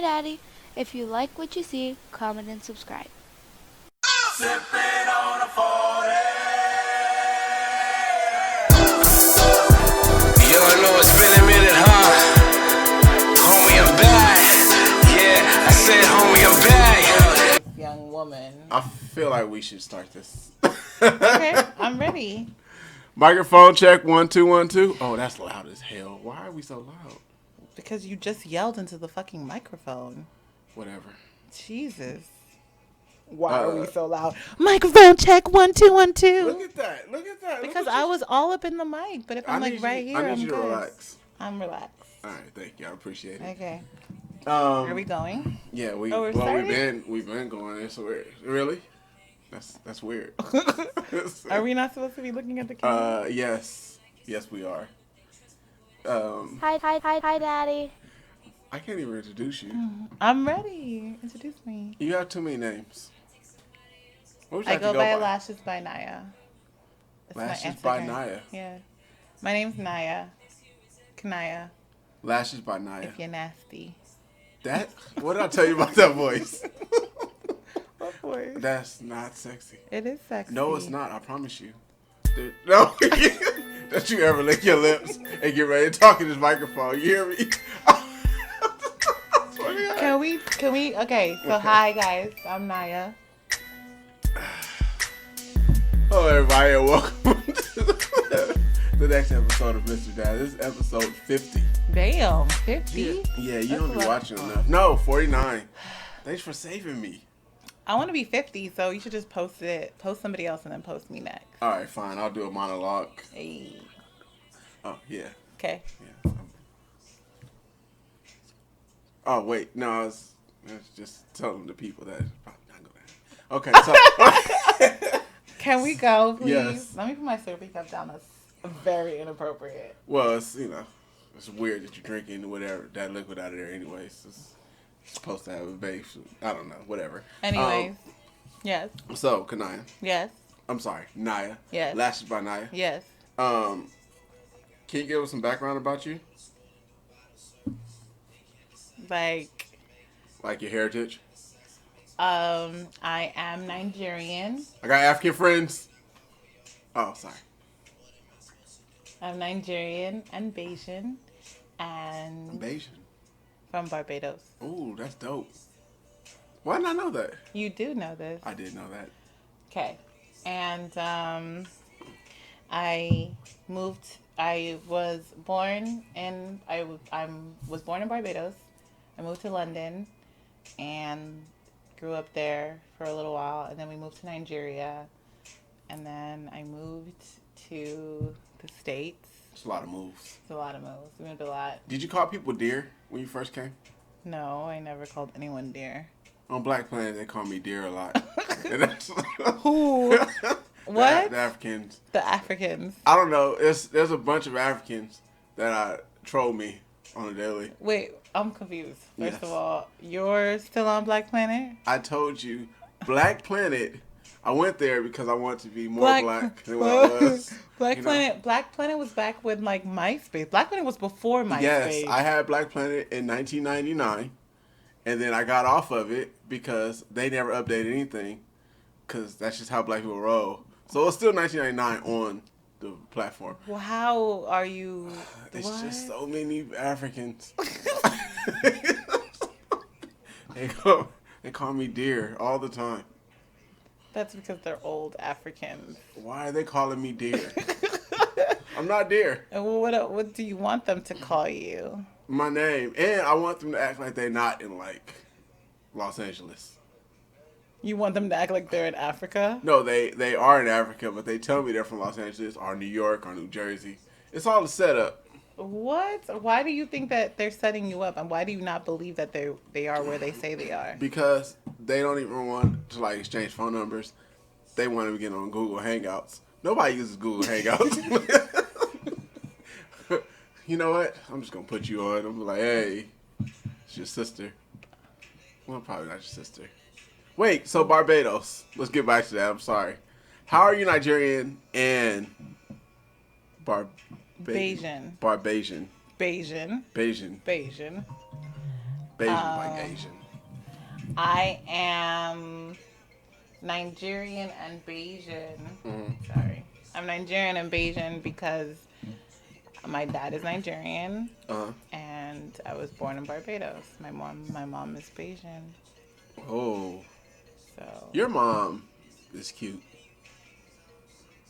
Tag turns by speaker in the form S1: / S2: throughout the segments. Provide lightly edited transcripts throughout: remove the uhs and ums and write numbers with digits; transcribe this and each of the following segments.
S1: Daddy. If you like what you see, comment and subscribe.
S2: Sipping on a 40. Yo, I know it's been a minute, huh? Homie, I'm back. Yeah, I said, homie, I'm back.
S3: Young woman.
S4: I feel like we should start this.
S3: Okay, I'm ready.
S4: Microphone check 1 2 1 2. Oh, that's loud as hell. Why are we so loud?
S3: Because you just yelled into the fucking microphone.
S4: Whatever.
S3: Jesus. Why are we so loud? Microphone check 1 2 1 2.
S4: Look at that. Look at that.
S3: Because I was all up in the mic, but if I'm like right here,
S4: I need
S3: I'm
S4: you to
S3: good.
S4: relax.
S3: I'm relaxed.
S4: All right, thank you. I appreciate it.
S3: Okay. Are we going?
S4: Yeah,
S3: we've
S4: been going. It's weird. Really? That's weird.
S3: Are we not supposed to be looking at the camera?
S4: Yes, we are.
S1: Hi, Daddy.
S4: I can't even introduce you.
S3: I'm ready. Introduce me.
S4: You have too many names. What would you
S3: I
S4: like
S3: go
S4: to
S3: by Lashes by Naya. That's
S4: Lashes
S3: my
S4: by
S3: Instagram.
S4: Naya.
S3: Yeah. My name's Naya. Kanaya.
S4: Lashes by Naya.
S3: If you're nasty.
S4: That? What did I tell you about that voice?
S3: What voice?
S4: That's not sexy.
S3: It is sexy.
S4: No, it's not. I promise you. Dude, no. Don't you ever lick your lips and get ready to talk in this microphone. You hear me?
S3: Can we? Okay, so hi guys. I'm Naya.
S4: Hello everybody and welcome to the next episode of Mr. Dad. This is episode 50.
S3: Damn, 50?
S4: Yeah, you don't be watching enough. No, 49. Thanks for saving me.
S3: I want to be 50, so you should just post somebody else and then post me next.
S4: Alright, fine. I'll do a monologue.
S3: Hey.
S4: Oh, yeah.
S3: Okay.
S4: Yeah. Oh, wait. No, I was just telling the people that it's probably not going to happen. Okay, so.
S3: Can we go, please?
S4: Yes.
S3: Let me put my Slurpee cup down. That's very inappropriate.
S4: Well, it's, it's weird that you're drinking whatever, that liquid out of there anyways. It's supposed to have a base. I don't know. Whatever.
S3: Anyways. Yes.
S4: So, Kanaya.
S3: Yes.
S4: I'm sorry. Naya.
S3: Yes.
S4: Lashes by Naya.
S3: Yes.
S4: Can you give us some background about you? Like your heritage?
S3: I am Nigerian.
S4: I got African friends. Oh, sorry.
S3: I'm Nigerian and Bajan. And
S4: Bajan.
S3: from Barbados.
S4: Ooh, that's dope. Why didn't I know that?
S3: You do know this.
S4: I did know that.
S3: Okay. And I was born in Barbados. I moved to London and grew up there for a little while, and then we moved to Nigeria, and then I moved to the States.
S4: It's a lot of moves.
S3: It's a lot of moves. We moved a lot.
S4: Did you call people dear when you first came?
S3: No, I never called anyone dear.
S4: On Black Planet, they call me dear a lot.
S3: Who? What?
S4: The Africans.
S3: The Africans.
S4: I don't know. There's a bunch of Africans that troll me on a daily.
S3: Wait, I'm confused. First
S4: Yes.
S3: of all, you're still on Black Planet?
S4: I told you, Black Planet. I went there because I wanted to be more black than what I was.
S3: Black Planet was back when MySpace. Black Planet was before MySpace.
S4: Yes, I had Black Planet in 1999, and then I got off of it because they never updated anything, because that's just how black people roll. So it's still 1999 on the platform.
S3: Well, how are you?
S4: It's
S3: what?
S4: just so many Africans. They call me dear all the time.
S3: That's because they're old Africans.
S4: Why are they calling me dear? I'm not dear.
S3: And what do you want them to call you?
S4: My name. And I want them to act like they're not in Los Angeles.
S3: You want them to act like they're in Africa?
S4: No, they are in Africa, but they tell me they're from Los Angeles or New York or New Jersey. It's all a setup.
S3: What? Why do you think that they're setting you up, and why do you not believe that they are where they say they are?
S4: Because they don't even want to exchange phone numbers. They want to get on Google Hangouts. Nobody uses Google Hangouts. You know what? I'm just gonna put you on. I'm like, hey, it's your sister. Well, probably not your sister. Wait, so Barbados. Let's get back to that. I'm sorry. How are you Nigerian and
S3: Bajan.
S4: Barbasian.
S3: Bajan.
S4: Bajan.
S3: Bajan.
S4: Bayesian's like Asian.
S3: I am Nigerian and Bajan. Sorry. I'm Nigerian and Bajan because my dad is Nigerian and I was born in Barbados. My mom is Bajan.
S4: Oh.
S3: So
S4: Your mom is cute.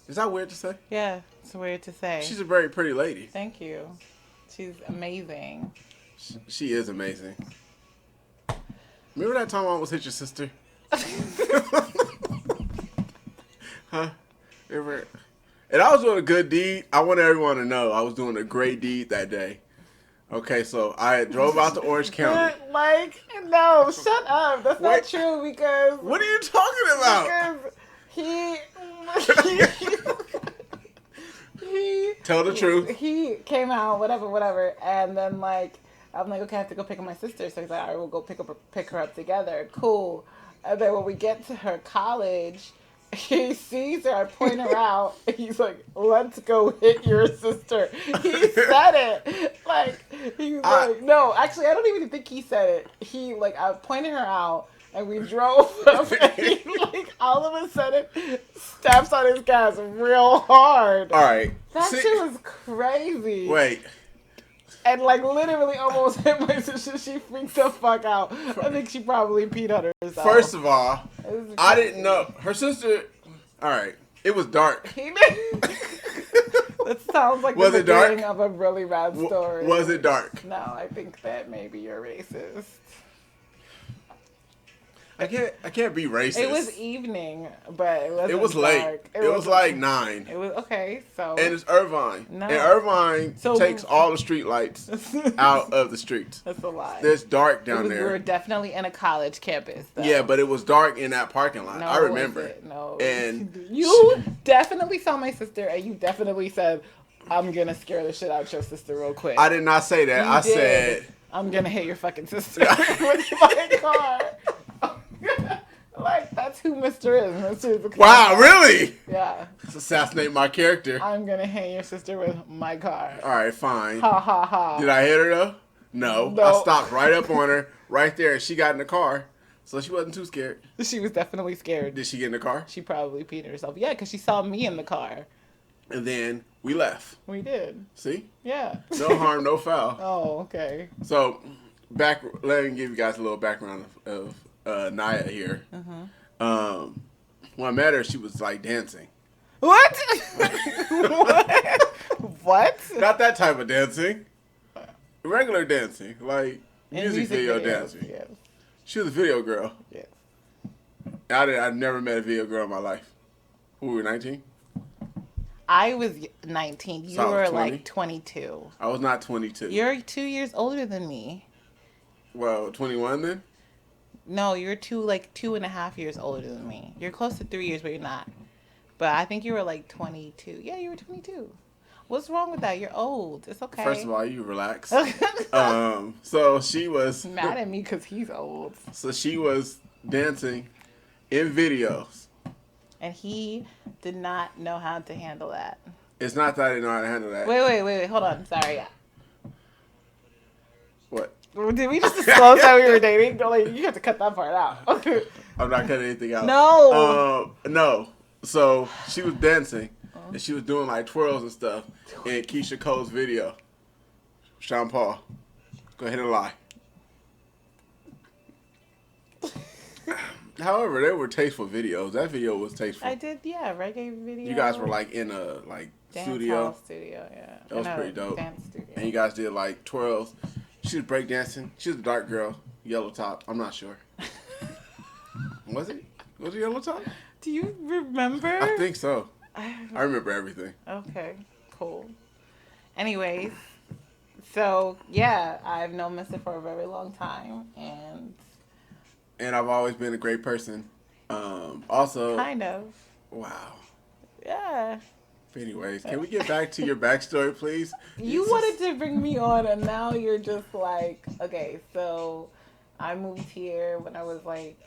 S4: Is that weird to say?
S3: yeah, it's weird to say.
S4: She's a very pretty lady.
S3: Thank you. She's amazing.
S4: She is amazing. Remember that time I almost hit your sister? Huh? Remember? And I was doing a good deed. I want everyone to know I was doing a great deed that day. Okay, so I drove out to Orange County.
S3: Like, no, shut up. That's not true because...
S4: What are you talking about?
S3: Because he
S4: Tell the truth.
S3: He came out, whatever, and then like I'm like, okay, I have to go pick up my sister. So he's like, all right, we'll go pick her up together. Cool. And then when we get to her college, he sees her, I point her out, and he's like, let's go hit your sister. He said it. Like, he was like, no, actually, I don't even think he said it. He, like, I pointed her out, and we drove up, and he, like, all of a sudden, steps on his gas real hard.
S4: All right.
S3: That shit was crazy.
S4: Wait.
S3: And, like, literally almost hit my sister. She freaked the fuck out. I think she probably peed on herself.
S4: First of all, I didn't know. Her sister, all right, it was dark.
S3: That sounds like
S4: Was
S3: the
S4: it dark?
S3: beginning of a really bad story.
S4: Was it dark?
S3: No, I think that maybe you're racist.
S4: I can't be racist.
S3: It was evening, but it wasn't.
S4: It was
S3: dark.
S4: late. It was like 9.
S3: It was okay. So
S4: and it's Irvine.
S3: No.
S4: And Irvine
S3: So-
S4: takes all the street lights out of the streets.
S3: that's a lie.
S4: It's dark down
S3: We were
S4: there.
S3: definitely in a college campus. Though.
S4: Yeah, but it was dark in that parking lot.
S3: No,
S4: I remember.
S3: was it? No.
S4: And
S3: you definitely saw my sister, and you definitely said, "I'm gonna scare the shit out your sister real quick."
S4: I did not say that.
S3: You
S4: I
S3: did.
S4: said
S3: I'm gonna hit your fucking sister with my car. Like, that's who Mr. is. Mr. is the
S4: wow, really?
S3: Yeah.
S4: Let's assassinate my character.
S3: I'm gonna hit your sister with my car.
S4: All right, fine.
S3: Ha ha ha.
S4: Did I hit her though? No.
S3: No.
S4: I stopped right up on her, right there, and she got in the car, so she wasn't too scared.
S3: She was definitely scared.
S4: Did she get in the car?
S3: She probably peed herself. Yeah, because she saw me in the car.
S4: And then we left.
S3: We did.
S4: See?
S3: Yeah.
S4: No harm, no foul.
S3: Oh, okay.
S4: So, let me give you guys a little background of Naya here. When I met her, she was like dancing.
S3: What? What?
S4: Not that type of dancing. Regular dancing, like
S3: In
S4: music video
S3: videos,
S4: dancing.
S3: Yes.
S4: She was a video girl.
S3: Yes.
S4: I've never met a video girl in my life. Who were 19?
S3: I was 19. You
S4: So I was
S3: were
S4: 20?
S3: like 22.
S4: I was not 22.
S3: You're 2 years older than me.
S4: Well, 21 then?
S3: No, you're 2.5 years older than me. You're close to 3 years, but you're not. But I think you were like 22. Yeah, you were 22. What's wrong with that? You're old. It's okay.
S4: First of all, you relax. So she was
S3: mad at me because he's old.
S4: So she was dancing in videos.
S3: And he did not know how to handle that.
S4: It's not that I didn't know how to handle that.
S3: Wait. Hold on. Sorry.
S4: What?
S3: Did we just disclose that we were dating? Like, you have to cut that part out.
S4: I'm not cutting anything out.
S3: No.
S4: No. So she was dancing, and she was doing like twirls and stuff in Keisha Cole's video. Sean Paul, go ahead and lie. However, they were tasteful videos. That video was tasteful.
S3: I did, yeah, reggae video.
S4: You guys were like in a
S3: dance
S4: studio.
S3: hall studio, yeah.
S4: That was pretty dope.
S3: Dance studio.
S4: And you guys did like twirls. She was breakdancing. She was a dark girl, yellow top. I'm not sure. Was it? Was it yellow top?
S3: Do you remember?
S4: I think so. I remember everything.
S3: Okay, cool. Anyways, so yeah, I've known Mr. for a very long time, and
S4: I've always been a great person. Also,
S3: kind of.
S4: Wow.
S3: Yeah.
S4: Anyways, can we get back to your backstory, please?
S3: You wanted to bring me on, and now you're just like, okay, so I moved here when I was like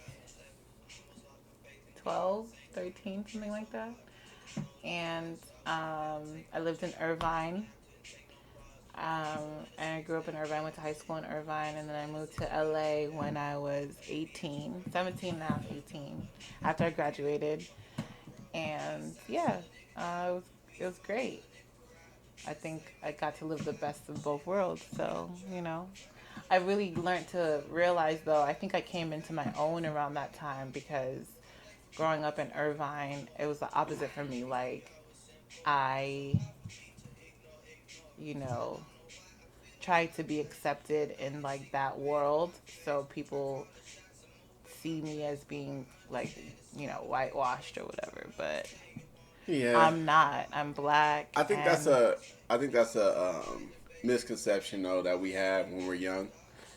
S3: 12, 13, something like that. And I lived in Irvine. And I grew up in Irvine, went to high school in Irvine, and then I moved to LA when I was 18, 17 now, 18, after I graduated. And yeah, it was great. I think I got to live the best of both worlds. So, I really learned to realize, though, I think I came into my own around that time because growing up in Irvine, it was the opposite for me. Like, I, you know, tried to be accepted in like that world. So people see me as being like, whitewashed or whatever. But
S4: Yeah.
S3: I'm not. I'm black.
S4: I think that's a misconception though that we have when we're young.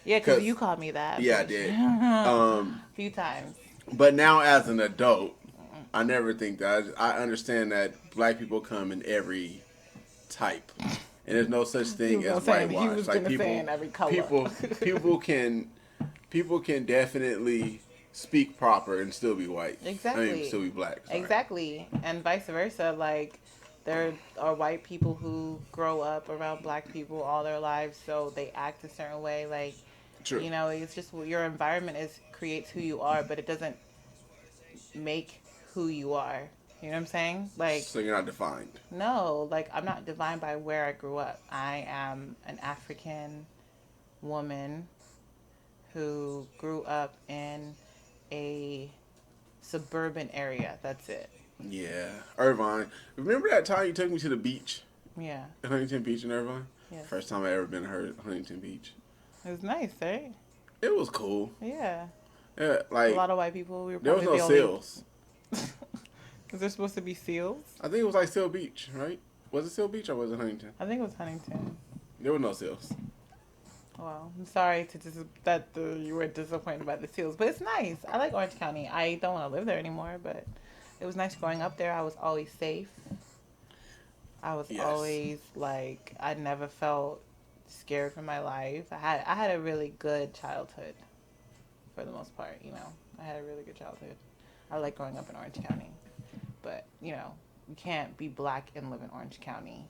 S3: Yeah, because you called me that.
S4: Yeah, I did.
S3: A few times.
S4: But now as an adult, I never think that. I understand that black people come in every type, and there's no such thing as whitewash. Like people can definitely speak proper and still be white.
S3: Exactly.
S4: I mean, still be black. Sorry.
S3: Exactly, and vice versa. Like there are white people who grow up around black people all their lives, so they act a certain way. Like,
S4: True.
S3: It's just your environment creates who you are, but it doesn't make who you are. You know what I'm saying? Like,
S4: so you're not defined.
S3: No, like I'm not defined by where I grew up. I am an African woman who grew up in a suburban area. That's it.
S4: Yeah, Irvine. Remember that time you took me to the beach?
S3: Yeah.
S4: Huntington Beach in Irvine?
S3: Yes.
S4: First time I ever been to Huntington Beach.
S3: It was nice, right?
S4: It was cool.
S3: Yeah.
S4: Yeah, like
S3: a lot of white people.
S4: There was no seals.
S3: Is there supposed to be seals?
S4: I think it was like Seal Beach, right? Was it Seal Beach or was it Huntington?
S3: I think it was Huntington.
S4: There were no seals.
S3: Well, I'm sorry that you were disappointed by the seals, but it's nice. I like Orange County. I don't want to live there anymore, but it was nice growing up there. I was always safe. I was always like, I never felt scared for my life. I had a really good childhood, for the most part. I had a really good childhood. I like growing up in Orange County, but you can't be black and live in Orange County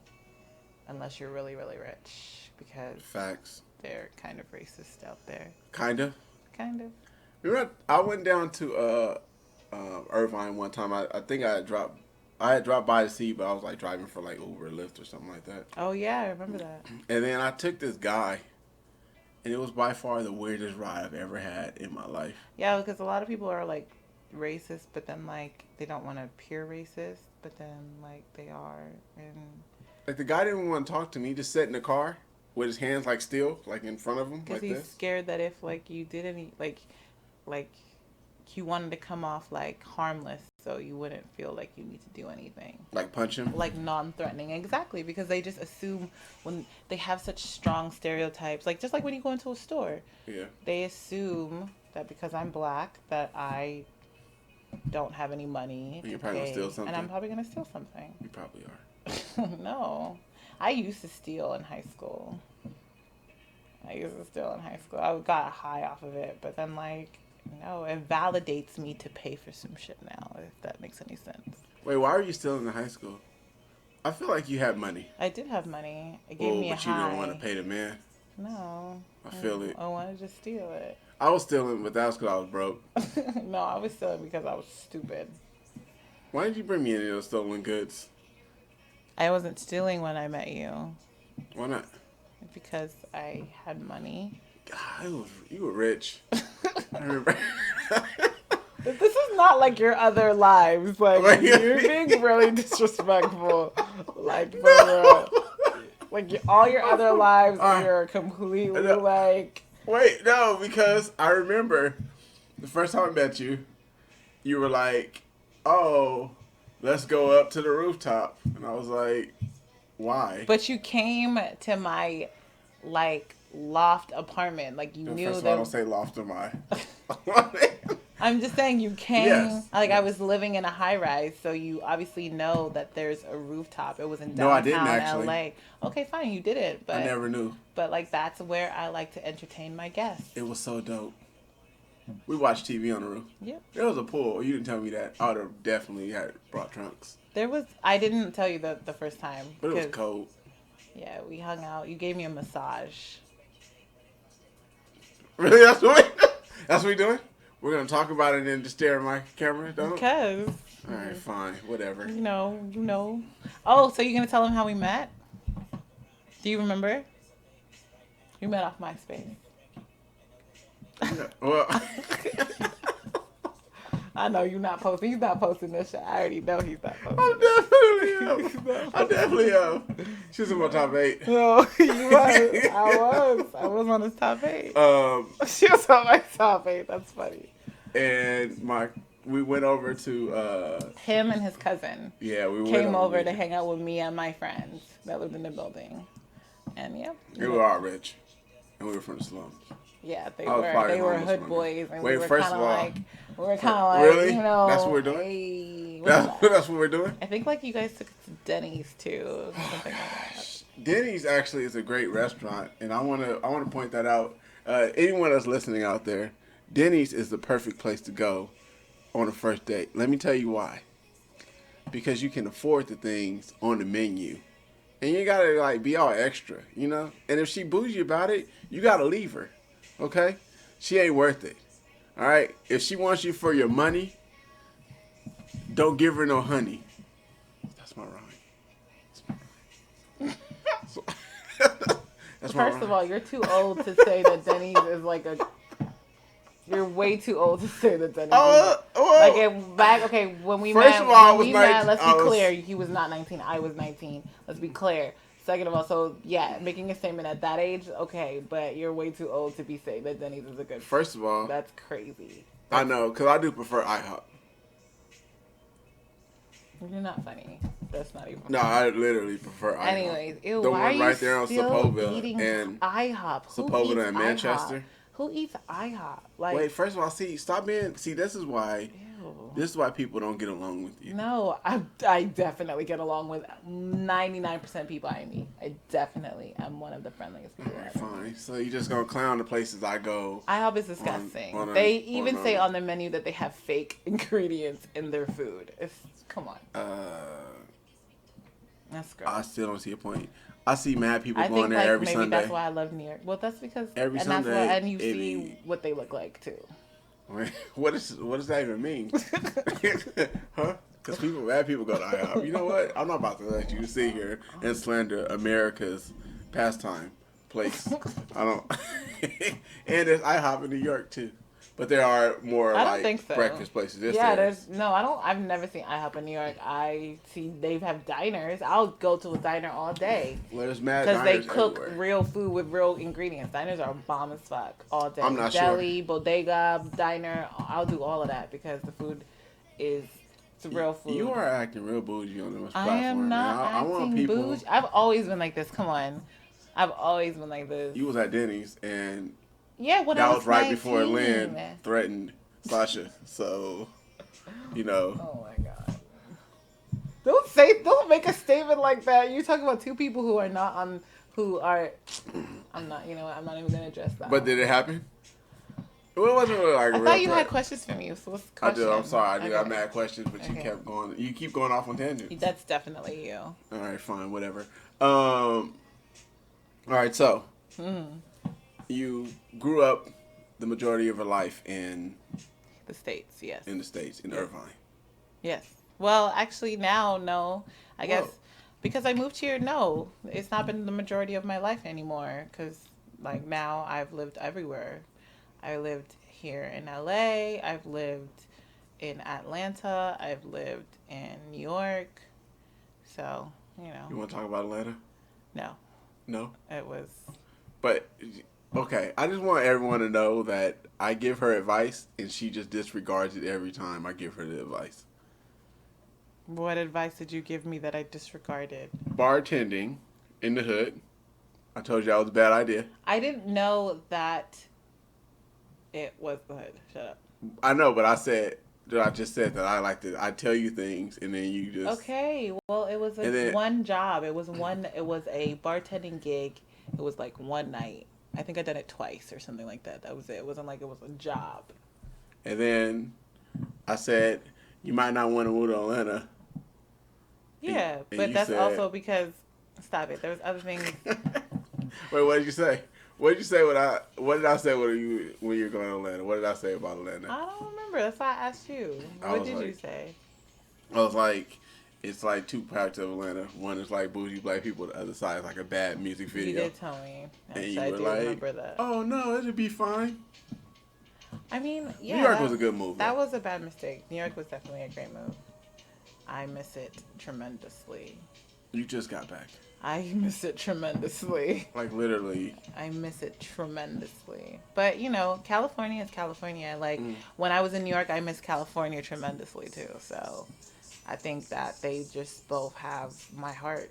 S3: unless you're really, really rich, because
S4: facts.
S3: They're kind of racist out there.
S4: Kind of.
S3: Remember,
S4: I went down to Irvine one time. I think I had dropped by to see, but I was like driving for like Uber or Lyft or something like that.
S3: Oh yeah, I remember that.
S4: And then I took this guy, and it was by far the weirdest ride I've ever had in my life.
S3: Yeah, because a lot of people are like racist, but then like they don't want to appear racist, but then like they are. And
S4: like the guy didn't want to talk to me. He just sat in the car with his hands like still, like in front of him, like
S3: he's
S4: this.
S3: Scared that if like you did any like you wanted to come off like harmless, so you wouldn't feel like you need to do anything.
S4: Like punch him?
S3: Like non-threatening. Exactly, because they just assume when they have such strong stereotypes, like just like when you go into a store.
S4: Yeah. They
S3: assume that because I'm black that I don't have any money.
S4: You're probably gonna steal something.
S3: And I'm probably gonna steal something.
S4: You probably are.
S3: No. I used to steal in high school. I got high off of it, but then like, it validates me to pay for some shit now, if that makes any sense.
S4: Wait, why are you still in high school? I feel like you had money.
S3: I did have money. It gave me a high.
S4: But you didn't want to pay the man?
S3: No.
S4: I feel it.
S3: I wanted to steal it.
S4: I was stealing, but that was because I was broke.
S3: No, I was stealing because I was stupid.
S4: Why did you bring me any of those stolen goods?
S3: I wasn't stealing when I met you.
S4: Why not?
S3: Because I had money.
S4: God, you were rich. I remember.
S3: This is not like your other lives. Like, you're being really disrespectful. Like, for real. Like, all your other lives, you're completely like...
S4: Wait, no, because I remember the first time I met you, you were like, oh, let's go up to the rooftop. And I was like, why?
S3: But you came to my, like, loft apartment. Like, you knew that...
S4: First of all, don't say loft to my...
S3: I'm just saying you came...
S4: Yes.
S3: Like, I was living in a high-rise, so you obviously know that there's a rooftop. It was in downtown
S4: No, I didn't actually.
S3: LA. Okay, fine, you did it, but...
S4: I never knew.
S3: But, like, that's where I like to entertain my guests.
S4: It was so dope. We watched TV on the roof.
S3: Yep.
S4: There was a pool. You didn't tell me that. I would have definitely had brought trunks.
S3: I didn't tell you the first time.
S4: But it was cold.
S3: Yeah, we hung out. You gave me a massage.
S4: Really? That's what we doing? We're gonna talk about it and then just stare at my camera, don't it?
S3: Because,
S4: All right, fine, whatever.
S3: you know. Oh, so you're going to tell him how we met? Do you remember? We met off MySpace.
S4: Yeah, well,
S3: I know you're not posting. He's not posting this shit. I already know he's not posting.
S4: I definitely am. She was in my top 8.
S3: No, you was. I was on his top 8. She was on my top 8. That's funny.
S4: And we went over to
S3: Him and his cousin.
S4: Yeah, we
S3: came over to hang out with me and my friends that lived in the building. And yeah.
S4: We were all rich. And we were from the slums.
S3: Yeah, they
S4: I was probably
S3: were
S4: homeless
S3: hood
S4: one
S3: boys, and
S4: Wait,
S3: we were
S4: first
S3: kind
S4: of
S3: of
S4: all-
S3: like,
S4: Really?
S3: you know,
S4: That's what we're doing?
S3: hey,
S4: That's what we're doing?
S3: I think like you guys took it to Denny's too, something like that.
S4: Denny's actually is a great restaurant, and I want to point that out. Anyone that's listening out there, Denny's is the perfect place to go on a first date. Let me tell you why. Because you can afford the things on the menu, and you gotta like be all extra, you know. And if she bougie about it, you gotta leave her. Okay, she ain't worth it. All right. If she wants you for your money, don't give her no honey. That's my rhyme. That's my
S3: First
S4: rhyme.
S3: of all, you're too old to say that Denny's is like a. You're way too old to say that Denny's. When we
S4: First
S3: met,
S4: of all, I was
S3: when we met,
S4: 19
S3: let's
S4: I
S3: be
S4: was-
S3: clear. He was not 19. I was 19. Let's be clear. Second of all, so yeah, making a statement at that age, okay, but you're way too old to be saying that Denny's is a good.
S4: First of all,
S3: That's crazy.
S4: I know, because I do prefer IHOP.
S3: You're not funny. That's not even.
S4: No, I literally prefer IHOP.
S3: Anyways, ew,
S4: the
S3: why
S4: one
S3: are you
S4: right there on
S3: still
S4: Sepulveda
S3: eating
S4: and
S3: IHOP? Who
S4: Sepulveda
S3: eats
S4: and
S3: IHOP?
S4: Manchester.
S3: Who eats IHOP? Like,
S4: Wait, first of all, stop being. This is why.
S3: ew.
S4: This is why people don't get along with you.
S3: No, I definitely get along with 99% people I meet. I definitely am one of the friendliest people
S4: Alright,
S3: ever.
S4: fine. So you just gonna clown the places I go.
S3: IHOP is disgusting. They even say on the menu that they have fake ingredients in their food. Come on. That's gross.
S4: I still don't see a point. I see mad people
S3: I
S4: going
S3: think
S4: there
S3: like
S4: every
S3: maybe
S4: Sunday.
S3: that's why I love New York. Well, that's because
S4: Every
S3: and
S4: Sunday,
S3: that's why, and you
S4: it
S3: see
S4: be-
S3: what they look like too.
S4: What does that even mean? Huh? Because bad people go to IHOP. You know what? I'm not about to let you sit here and slander America's pastime place. I don't. And there's IHOP in New York too, but there are more
S3: I don't
S4: like
S3: think so.
S4: breakfast places. Yes,
S3: Yeah,
S4: there is.
S3: I've never seen IHOP in New York. I see they have diners. I'll go to a diner all day
S4: Well, there's mad
S3: because they
S4: diners
S3: cook
S4: everywhere.
S3: real food with real ingredients. Diners are bomb as fuck all day.
S4: I'm not sure.
S3: Deli, bodega, diner. I'll do all of that because the food is it's real food.
S4: You are acting real bougie on this
S3: I
S4: platform.
S3: am not
S4: man. I want
S3: acting
S4: people.
S3: bougie. I've always been like this. Come on, I've always been like this.
S4: You was at Denny's and
S3: Yeah, when I
S4: that
S3: was
S4: was right
S3: 19.
S4: before Lynn threatened Sasha. So, you know.
S3: Oh my god. Don't make a statement like that. You're talking about two people who are not on I'm not I'm not even gonna address that.
S4: But did it happen? Well, it wasn't really like a
S3: I
S4: real
S3: thought you
S4: threat.
S3: had questions for me. So what's the
S4: I
S3: question?
S4: do. I'm sorry. I do. I
S3: Okay.
S4: mad questions, but you
S3: Okay.
S4: kept going. You keep going off on tangents.
S3: That's definitely you.
S4: All right, fine, whatever. All right, so you grew up the majority of your life in
S3: The States, yes.
S4: the States, in Irvine.
S3: Yes. Well, actually now, no. I guess
S4: Whoa.
S3: because I moved here, no. It's not been the majority of my life anymore because like now I've lived everywhere. I lived here in LA. I've lived in Atlanta. I've lived in New York. So,
S4: You want to talk about Atlanta?
S3: no.
S4: No?
S3: It was
S4: But, okay, I just want everyone to know that I give her advice and she just disregards it every time I give her the advice.
S3: what advice did you give me that I disregarded?
S4: Bartending in the hood. I told you that was a bad idea.
S3: I didn't know that it was the hood. Shut up.
S4: I know, but I just said that I tell you things and then you just.
S3: Okay, well, it was
S4: And then-
S3: one job. It was a bartending gig. It was like one night. I think I done it twice or something like that. That was it. It wasn't like it was a job.
S4: And then I said, you might not want to move to Atlanta.
S3: Yeah,
S4: and
S3: but
S4: you
S3: that's
S4: said-
S3: also because Stop it. There was other things.
S4: Wait, what did you say? What did you say what did I say when you were going to Atlanta? What did I say about Atlanta?
S3: I don't remember. That's why I asked you. What did you say?
S4: I was like, it's like two parts of Atlanta. One is like bougie black people. The other side is like a bad music video.
S3: You did tell me.
S4: And you
S3: I
S4: were
S3: do
S4: like,
S3: remember that.
S4: oh no, it'll be fine.
S3: I mean, yeah.
S4: New York was a good move.
S3: That was a bad mistake. New York was definitely a great move. I miss it tremendously.
S4: You just got back.
S3: I miss it tremendously.
S4: Like literally.
S3: I miss it tremendously. But, you know, California is California. Like, when I was in New York, I miss California tremendously, too. So, I think that they just both have my heart.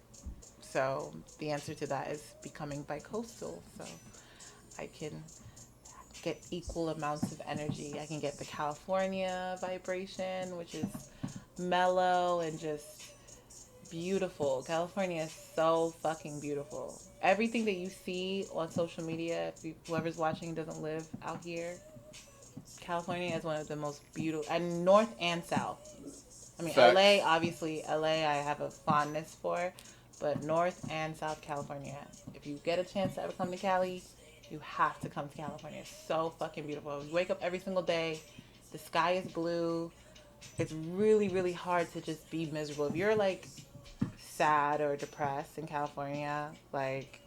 S3: So, the answer to that is becoming bi-coastal. So, I can get equal amounts of energy. I can get the California vibration, which is mellow and just beautiful. California is so fucking beautiful. Everything that you see on social media, if whoever's watching doesn't live out here, California is one of the most beautiful, and north and south. I mean,
S4: Facts.
S3: LA, obviously, LA I have a fondness for, but North and South California, if you get a chance to ever come to Cali, you have to come to California. It's so fucking beautiful. You wake up every single day, the sky is blue. It's really, really hard to just be miserable. If you're like sad or depressed in California, like,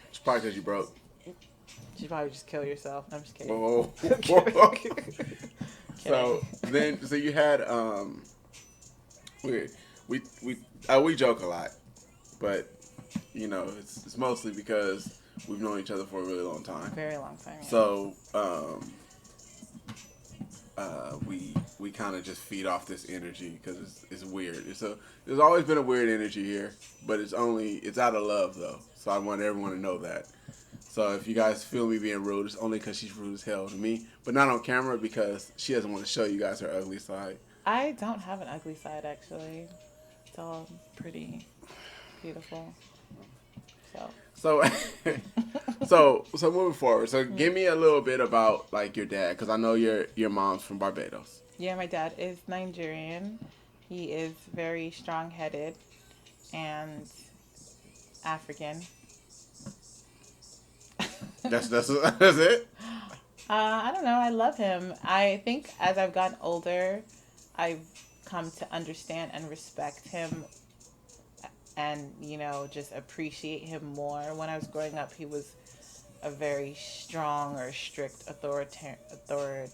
S4: It's probably because you broke.
S3: you should probably just kill yourself. No, I'm just kidding.
S4: Whoa. So you had we joke a lot, but you know it's mostly because we've known each other for a really long time.
S3: Very long time. Yeah.
S4: So we kind of just feed off this energy because it's weird. There's always been a weird energy here, but it's out of love though. So I want everyone to know that. So if you guys feel me being rude, it's only because she's rude as hell to me, but not on camera because she doesn't want to show you guys her ugly side.
S3: I don't have an ugly side, actually. It's all pretty beautiful.
S4: So so moving forward. So give me a little bit about like your dad, because I know your mom's from Barbados.
S3: Yeah, my dad is Nigerian. He is very strong-headed and African.
S4: That's it.
S3: I don't know. I love him. I think as I've gotten older, I've come to understand and respect him and, you know, just appreciate him more. When I was growing up, he was a very strong or strict authoritative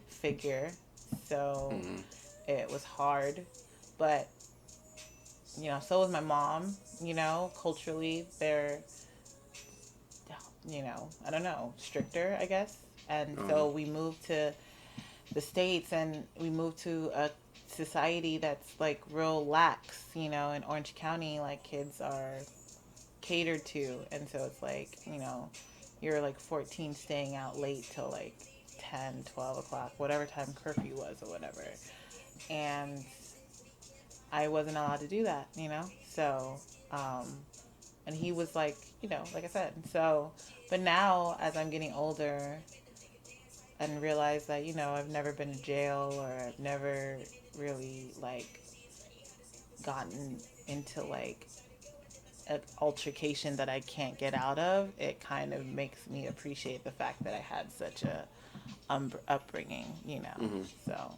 S3: figure. So it was hard. But, you know, so was my mom. You know, culturally, they're, you know, I don't know, stricter, I guess. And so we moved to the States and we moved to a society that's like real lax, you know. In Orange County, like, kids are catered to, and so it's like, you know, you're like 14 staying out late till like 10, 12 o'clock, whatever time curfew was or whatever, and I wasn't allowed to do that, you know. So and he was like, you know, like I said, so, but now as I'm getting older and realize that, you know, I've never been to jail or I've never really like gotten into like an altercation that I can't get out of, it kind of makes me appreciate the fact that I had such a upbringing, you know. So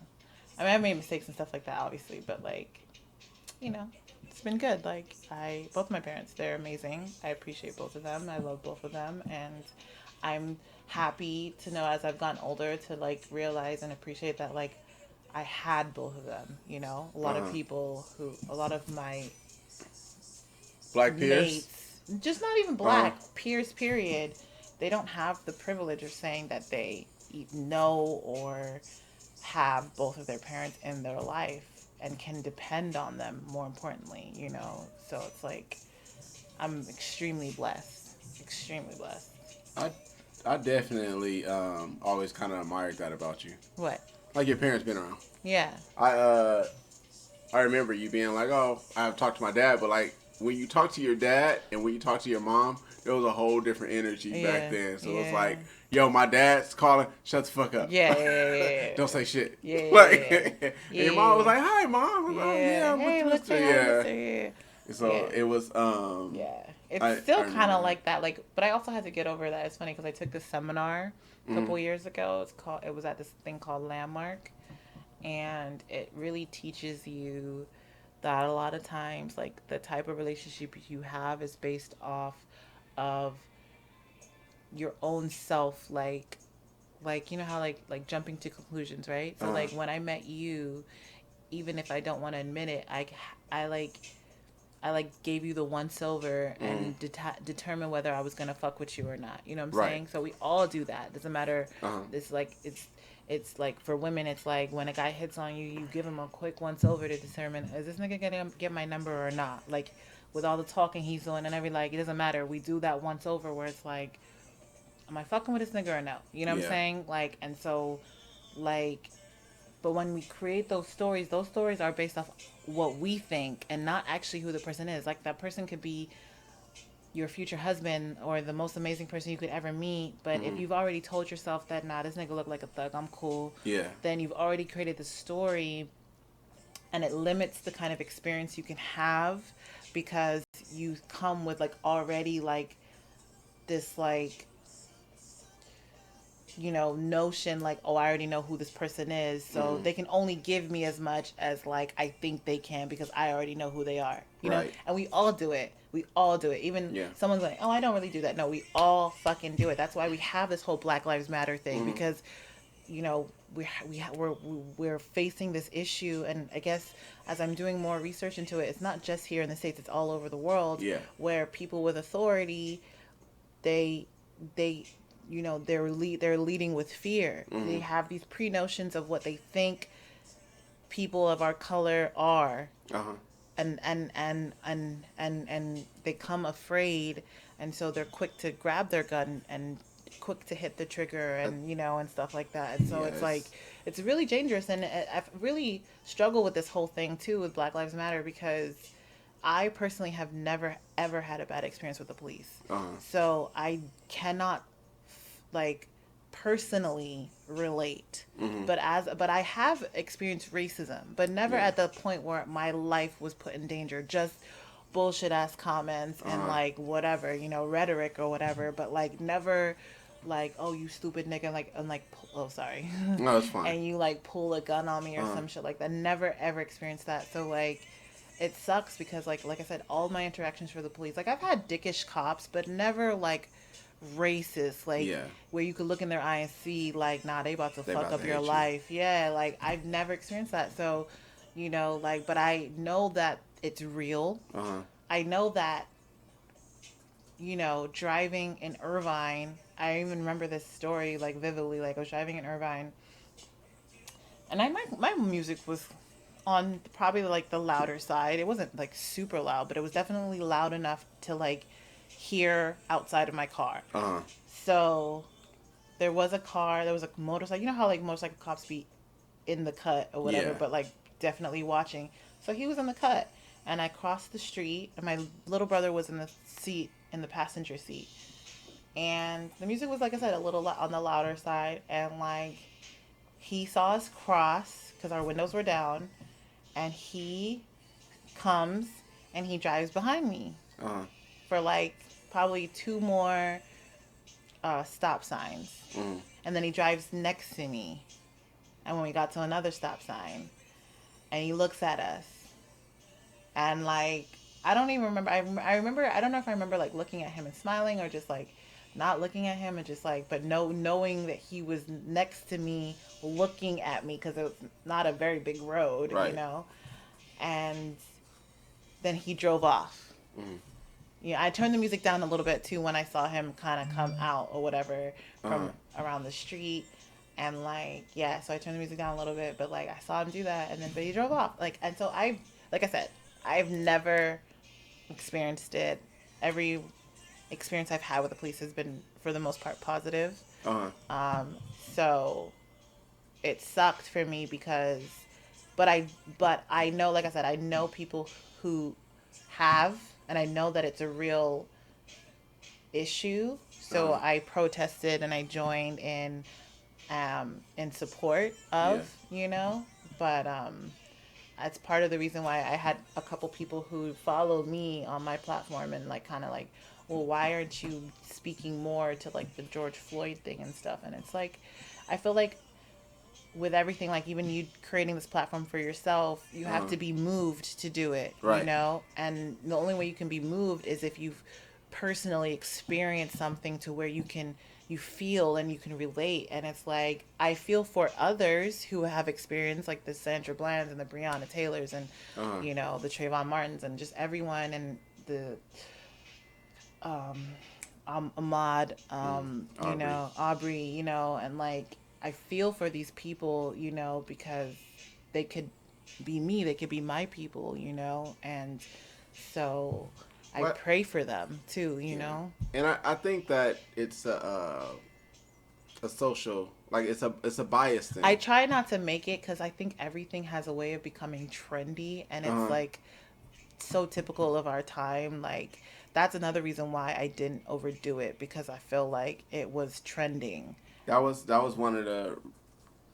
S3: I mean, I've made mistakes and stuff like that, obviously, but like, you know, it's been good. Like, both my parents, they're amazing. I appreciate both of them. I love both of them, and I'm happy to know as I've gotten older to like realize and appreciate that like I had both of them, you know. A lot of people a lot of my
S4: Black peers?
S3: mates, just not even black, peers, period, they don't have the privilege of saying that they know or have both of their parents in their life and can depend on them, more importantly, you know. So it's like, I'm extremely blessed.
S4: I definitely always kind of admired that about you.
S3: What?
S4: Like, your parents been around.
S3: Yeah.
S4: I remember you being like, oh, I've talked to my dad, but like when you talk to your dad and when you talk to your mom, there was a whole different energy back then. So it's like, yo, my dad's calling, shut the fuck up.
S3: Yeah.
S4: Don't say shit.
S3: Yeah.
S4: Like, and your mom was like, hi, mom. I'm like,
S3: Hey,
S4: I'm with
S3: let's
S4: Mr.
S3: say hi, Mr.
S4: So it was.
S3: It's still kind of like that. Like, but I also had to get over that. It's funny because I took this seminar a couple years ago. It was at this thing called Landmark, and it really teaches you that a lot of times, like, the type of relationship you have is based off of your own self, like you know how like jumping to conclusions, right? So like when I met you, even if I don't want to admit it, I gave you the once over and determine whether I was gonna fuck with you or not. You know what I'm saying? So we all do that. Doesn't matter. It's like it's like for women, it's like when a guy hits on you, you give him a quick once over to determine, is this nigga gonna get my number or not? Like, with all the talking he's doing and every, like, it doesn't matter. We do that once over where it's like, am I fucking with this nigga or no? You know what I'm saying? Like, and so, like, but when we create those stories are based off what we think and not actually who the person is. Like, that person could be your future husband or the most amazing person you could ever meet, but if you've already told yourself that, nah, this nigga look like a thug, I'm cool, then you've already created the story, and it limits the kind of experience you can have because you come with, like, already, like, this, like, you know, notion, like, oh, I already know who this person is, so they can only give me as much as, like, I think they can because I already know who they are, you know? And we all do it. Even someone's like, oh, I don't really do that. No, we all fucking do it. That's why we have this whole Black Lives Matter thing, because, you know, we're facing this issue, and I guess as I'm doing more research into it, it's not just here in the States, it's all over the world, where people with authority, they you know, they're leading with fear. They have these pre-notions of what they think people of our color are, and they come afraid, and so they're quick to grab their gun and quick to hit the trigger, and you know, and stuff like that. And so it's like, it's really dangerous, and I've really struggled with this whole thing too with Black Lives Matter, because I personally have never ever had a bad experience with the police, so I cannot, like, personally relate, but I have experienced racism, but never at the point where my life was put in danger. Just bullshit ass comments and like whatever, you know, rhetoric or whatever, but like never like, oh, you stupid nigga, like, and like, oh, sorry,
S4: no, it's fine,
S3: and you like pull a gun on me or some shit like that. Never ever experienced that. So like, it sucks because like I said, all my interactions for the police, like, I've had dickish cops, but never like racist, like, where you could look in their eye and see, like, nah, they about to fuck up your life. Like, I've never experienced that. So, you know, like, but I know that it's real. I know that, you know, driving in Irvine, I even remember this story, like, vividly. Like, I was driving in Irvine, and my music was on probably, like, the louder side. It wasn't, like, super loud, but it was definitely loud enough to, like, hear outside of my car. So there was a motorcycle. You know how, like, motorcycle cops be in the cut or whatever, but like definitely watching. So he was in the cut, and I crossed the street, and my little brother was in the passenger seat, and the music was, like I said, a little on the louder side, and like, he saw us cross because our windows were down, and he comes and he drives behind me for like probably 2 more stop signs, and then he drives next to me, and when we got to another stop sign, and he looks at us, and like, I don't even remember. I remember, I don't know if I remember like looking at him and smiling, or just like not looking at him and just like, but knowing that he was next to me looking at me, because it was not a very big road, you know. And then he drove off. Yeah, I turned the music down a little bit too when I saw him kind of come out or whatever from around the street, and like, yeah, so I turned the music down a little bit, but like, I saw him do that, and then but he drove off, like, and so like I said, I've never experienced it. Every experience I've had with the police has been, for the most part, positive. So it sucked for me because, but I know, like I said, I know people who have, and I know that it's a real issue. So I protested and I joined in support of, you know, but that's part of the reason why I had a couple people who follow me on my platform and like kind of like, well, why aren't you speaking more to like the George Floyd thing and stuff? And it's like, I feel like with everything, like even you creating this platform for yourself, you have to be moved to do it,
S4: Right.
S3: you know? And the only way you can be moved is if you've personally experienced something to where you feel and you can relate. And it's like, I feel for others who have experienced like the Sandra Bland's and the Breonna Taylors and, you know, the Trayvon Martins and just everyone and the, Ahmaud, you know, Aubrey, you know, and like, I feel for these people, you know, because they could be me, they could be my people, you know, and so I pray for them too, you know.
S4: And I think that it's a social, like it's a bias thing.
S3: I try not to make it because I think everything has a way of becoming trendy, and it's like so typical of our time. Like that's another reason why I didn't overdo it, because I feel like it was trending.
S4: That was one of the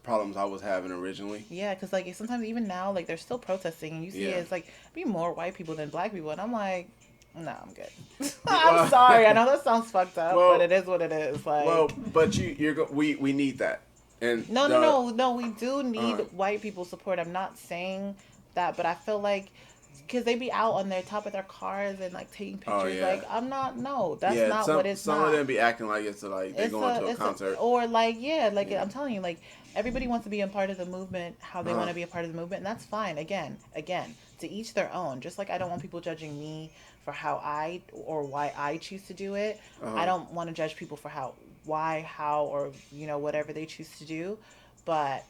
S4: problems I was having originally.
S3: Yeah, because like sometimes even now, like they're still protesting, and you see it's like be more white people than black people, and I'm like, no, I'm good. I'm sorry, I know that sounds fucked up, but it is what it is. Like,
S4: well, but we need that. And
S3: no, we do need white people support. I'm not saying that, but I feel like because they be out on their top of their cars and like taking pictures. Like I'm not. No, that's not what it's.
S4: Some of them be acting like it's like they're going to a concert,
S3: or like I'm telling you, like everybody wants to be a part of the movement, how they want to be a part of the movement, and that's fine. Again, to each their own. Just like I don't want people judging me for how why I choose to do it. I don't want to judge people for how, or you know whatever they choose to do, but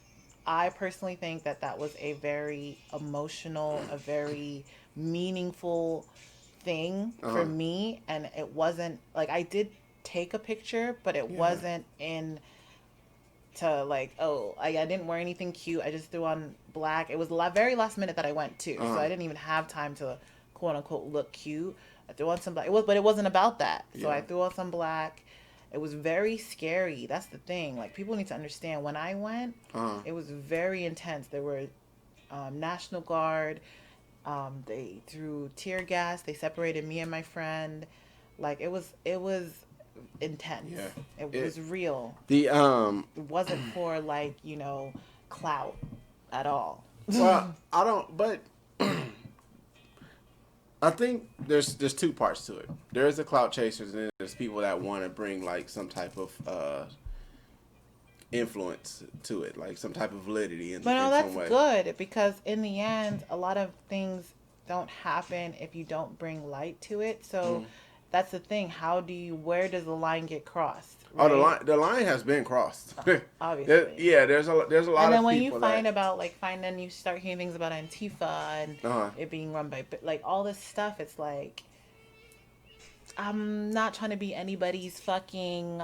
S3: I personally think that was a very emotional, a very meaningful thing for me. And it wasn't like I did take a picture, but it wasn't in to like, I didn't wear anything cute. I just threw on black. It was very last minute that I went to, so I didn't even have time to quote unquote look cute. I threw on some black. But it wasn't about that. So I threw on some black. It was very scary. That's the thing. Like, people need to understand. When I went, it was very intense. There were National Guard. They threw tear gas. They separated me and my friend. Like, it was intense. Yeah. It was real. It wasn't for, like, you know, clout at all.
S4: Well, I don't, but I think there's two parts to it. There's the clout chasers, and then there's people that want to bring like some type of influence to it, like some type of validity.
S3: But no, that's good, because in the end, a lot of things don't happen if you don't bring light to it. So that's the thing. Where does the line get crossed? Right?
S4: Oh, the line has been crossed.
S3: Obviously.
S4: There's a lot of people.
S3: And then when you then you start hearing things about Antifa and it being run by, like, all this stuff, it's like, I'm not trying to be anybody's fucking,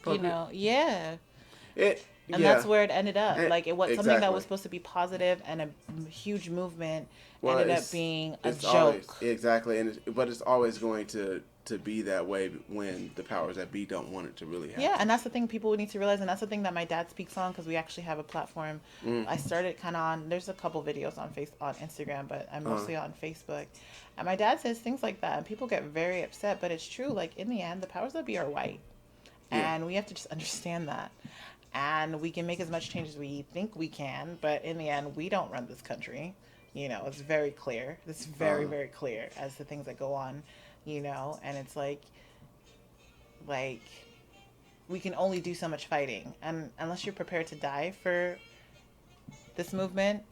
S3: you know, And that's where it ended up. Like, it was something that was supposed to be positive and a huge movement ended up being a joke.
S4: But it's always going to be that way when the powers that be don't want it to really happen.
S3: Yeah, and that's the thing people need to realize, and that's the thing that my dad speaks on, because we actually have a platform. I started kind of on, there's a couple videos on Instagram, but I'm mostly on Facebook. And my dad says things like that, and people get very upset, but it's true. Like, in the end, the powers that be are white. And we have to just understand that. And we can make as much change as we think we can, but in the end, we don't run this country. You know, it's very clear. It's very, very clear as the things that go on, you know, and it's like, we can only do so much fighting. And unless you're prepared to die for this movement,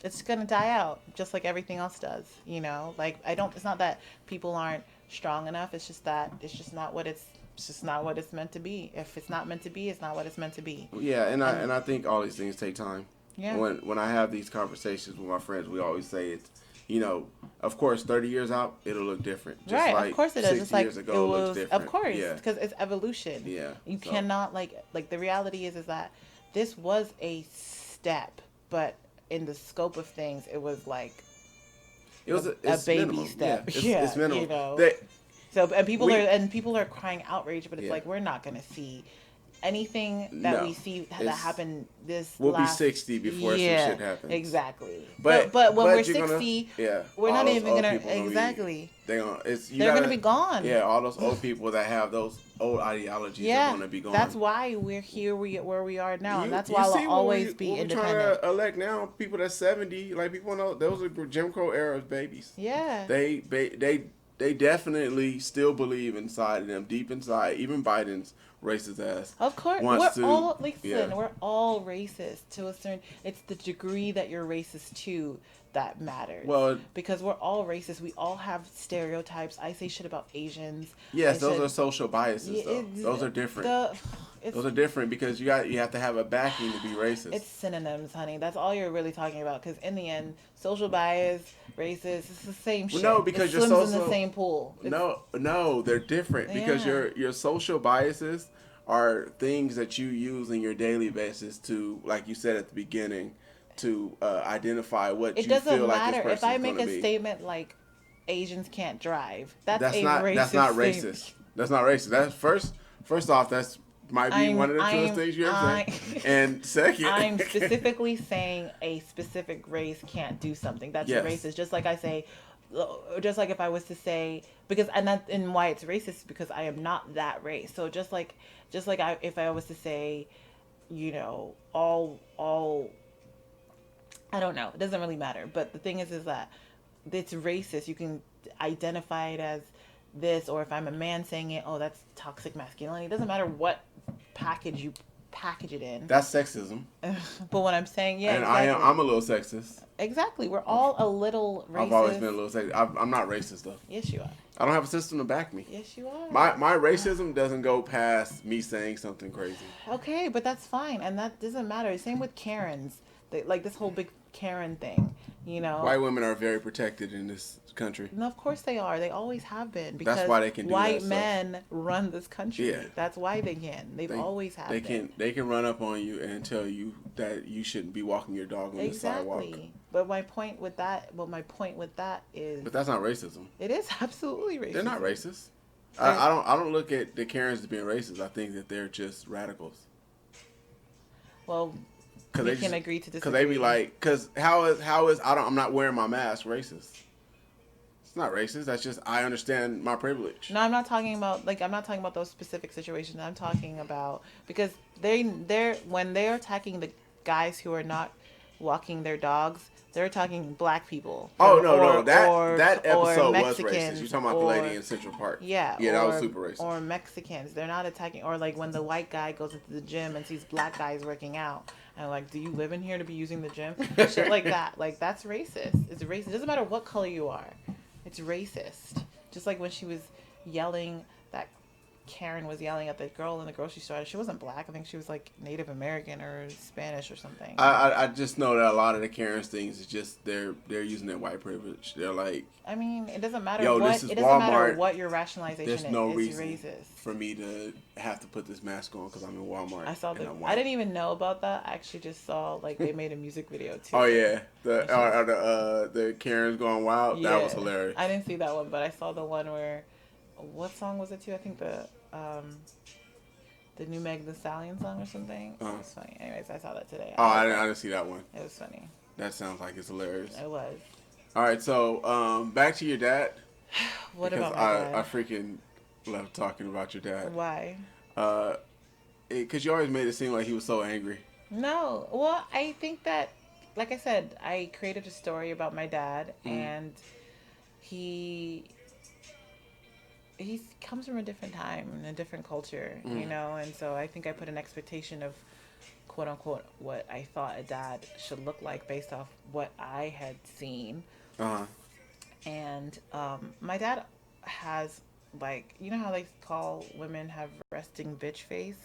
S3: it's going to die out just like everything else does, you know? Like, it's not that people aren't strong enough. It's just that it's just not what it's meant to be. If it's not meant to be, it's not what it's meant to be.
S4: Yeah, and I think all these things take time. Yeah. When I have these conversations with my friends, we always say it's, you know, of course, 30 years out, it'll look different. Just
S3: right,
S4: like
S3: of course it is. It's like,
S4: years ago, it looks different.
S3: Of course, because it's evolution.
S4: Yeah.
S3: You cannot, like, the reality is that this was a step, but in the scope of things, it was like a baby
S4: minimum.
S3: step.
S4: It's minimal.
S3: You know? So, and people are crying outrage, but it's like, we're not going to see anything that
S4: No,
S3: we see that
S4: it's-
S3: happened this
S4: We'll
S3: last,
S4: be 60 before some shit happens.
S3: exactly.
S4: But
S3: But when we're
S4: you're
S3: 60, we're
S4: all
S3: not
S4: those
S3: even
S4: old
S3: gonna
S4: people gonna
S3: exactly.
S4: They're
S3: Gonna be gone.
S4: Yeah, all those old people that have those old ideologies are gonna be gone.
S3: That's why we're here. Where we are now, and that's
S4: You
S3: why
S4: see
S3: I'll always be
S4: what
S3: independent.
S4: We're trying to elect now people that's 70. Like people know those are Jim Crow era babies.
S3: Yeah.
S4: They definitely still believe inside of them, deep inside. Even Biden's racist ass.
S3: Of course, we're all racist to a certain. It's the degree that you're racist to that matters.
S4: Well,
S3: because we're all racist, we all have stereotypes. I say shit about Asians.
S4: Yes, those are social biases. Though those are different. Those are different because you have to have a backing to be racist.
S3: It's synonyms, honey. That's all you're really talking about. Because in the end, social bias, racist, it's the same shit.
S4: No, because
S3: it swims in the same pool.
S4: No, they're different because your social biases are things that you use in your daily basis to, like you said at the beginning, to identify what you feel like this person's going to be. It doesn't matter
S3: if I make a statement like Asians can't drive. That's not
S4: racist. That's not racist. That's not racist. That's first off, that's might be one of the truest things you ever say. And second,
S3: I'm specifically saying a specific race can't do something. That's racist. Just like I say, just like if I was to say, and why it's racist because I am not that race. So if I was to say, all I don't know. It doesn't really matter. But the thing is that it's racist. You can identify it as this, or if I'm a man saying it, oh, that's toxic masculinity. It doesn't matter what package you package it in.
S4: That's sexism.
S3: But what I'm saying,
S4: and exactly. I'm a little sexist.
S3: Exactly. We're all a little racist.
S4: I've always been a little sexist. I'm not racist, though.
S3: Yes, you are.
S4: I don't have a system to back me.
S3: Yes, you are.
S4: My racism doesn't go past me saying something crazy.
S3: Okay, but that's fine. And that doesn't matter. Same with Karens. Like this whole big Karen thing, White
S4: women are very protected in this country.
S3: No, of course they are. They always have been. Because
S4: that's why they can do
S3: white men run this country.
S4: Yeah.
S3: That's why they can. They always have been.
S4: They can run up on you and tell you that you shouldn't be walking your dog on the sidewalk.
S3: But my point with that is.
S4: But that's not racism.
S3: It is absolutely racist.
S4: They're not racist. I don't look at the Karens as being racist. I think that they're just radicals.
S3: Well, we can agree to disagree.
S4: Because they be like, how is I'm not wearing my mask racist? It's not racist. That's just I understand my privilege.
S3: No, I'm not talking about those specific situations. I'm talking about because when they're attacking the guys who are not walking their dogs, they're attacking black people.
S4: No. That episode was racist. You're talking about the lady in Central Park.
S3: Yeah.
S4: Yeah, that was super racist.
S3: Or Mexicans. They're not attacking. Or like when the white guy goes into the gym and sees black guys working out. And like, do you live in here to be using the gym? Shit like that. Like, that's racist. It's racist. It doesn't matter what color you are. It's racist. Just like when she was yelling, that Karen was yelling at the girl in the grocery store. She wasn't black. I think she was like Native American or Spanish or something.
S4: I just know that a lot of the Karen's things is just they're using their white privilege. They're like,
S3: I mean, it doesn't matter
S4: Walmart.
S3: What your rationalization is.
S4: There's no
S3: it's
S4: reason
S3: racist.
S4: For me to have to put this mask on because I'm in Walmart.
S3: I didn't even know about that. I actually just saw like they made a music video too.
S4: Oh yeah, the Karen's Gone Wild. Yeah. That was hilarious.
S3: I didn't see that one, but I saw the one where, what song was it too? I think the new Meg Thee Stallion song or something. It was funny. Anyways, I saw that today.
S4: I didn't see that one.
S3: It was funny.
S4: That sounds like it's hilarious.
S3: It was.
S4: All right, so back to your dad.
S3: What about my dad?
S4: I freaking love talking about your dad.
S3: Why?
S4: Because you always made it seem like he was so angry.
S3: No. Well, I think that, like I said, I created a story about my dad, and he comes from a different time and a different culture, and so I think I put an expectation of, quote unquote, what I thought a dad should look like based off what I had seen. And my dad has, like, you know how they call women have resting bitch face?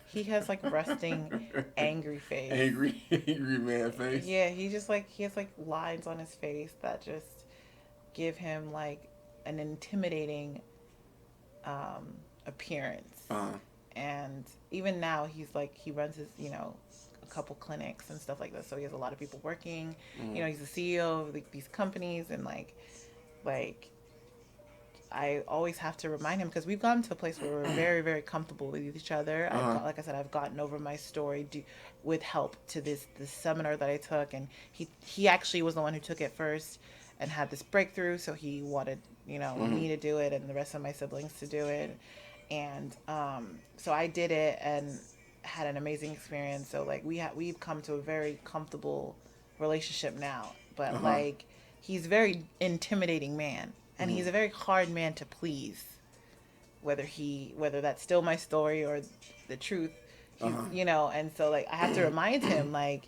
S3: He has like resting angry face.
S4: Angry man face.
S3: Yeah, he has like lines on his face that just give him like an intimidating appearance. And even now he runs his, a couple clinics and stuff like that. So he has a lot of people working. He's the CEO of these companies, and like I always have to remind him, because we've gotten to a place where we're very, very comfortable with each other. Like I said, I've gotten over my story with help to this seminar that I took, and he actually was the one who took it first and had this breakthrough, so he wanted, you know, me to do it and the rest of my siblings to do it. And so I did it and had an amazing experience. So like we've come to a very comfortable relationship now, but like he's a very intimidating man, and he's a very hard man to please, whether that's still my story or the truth. You know, and so like I have to remind him, like,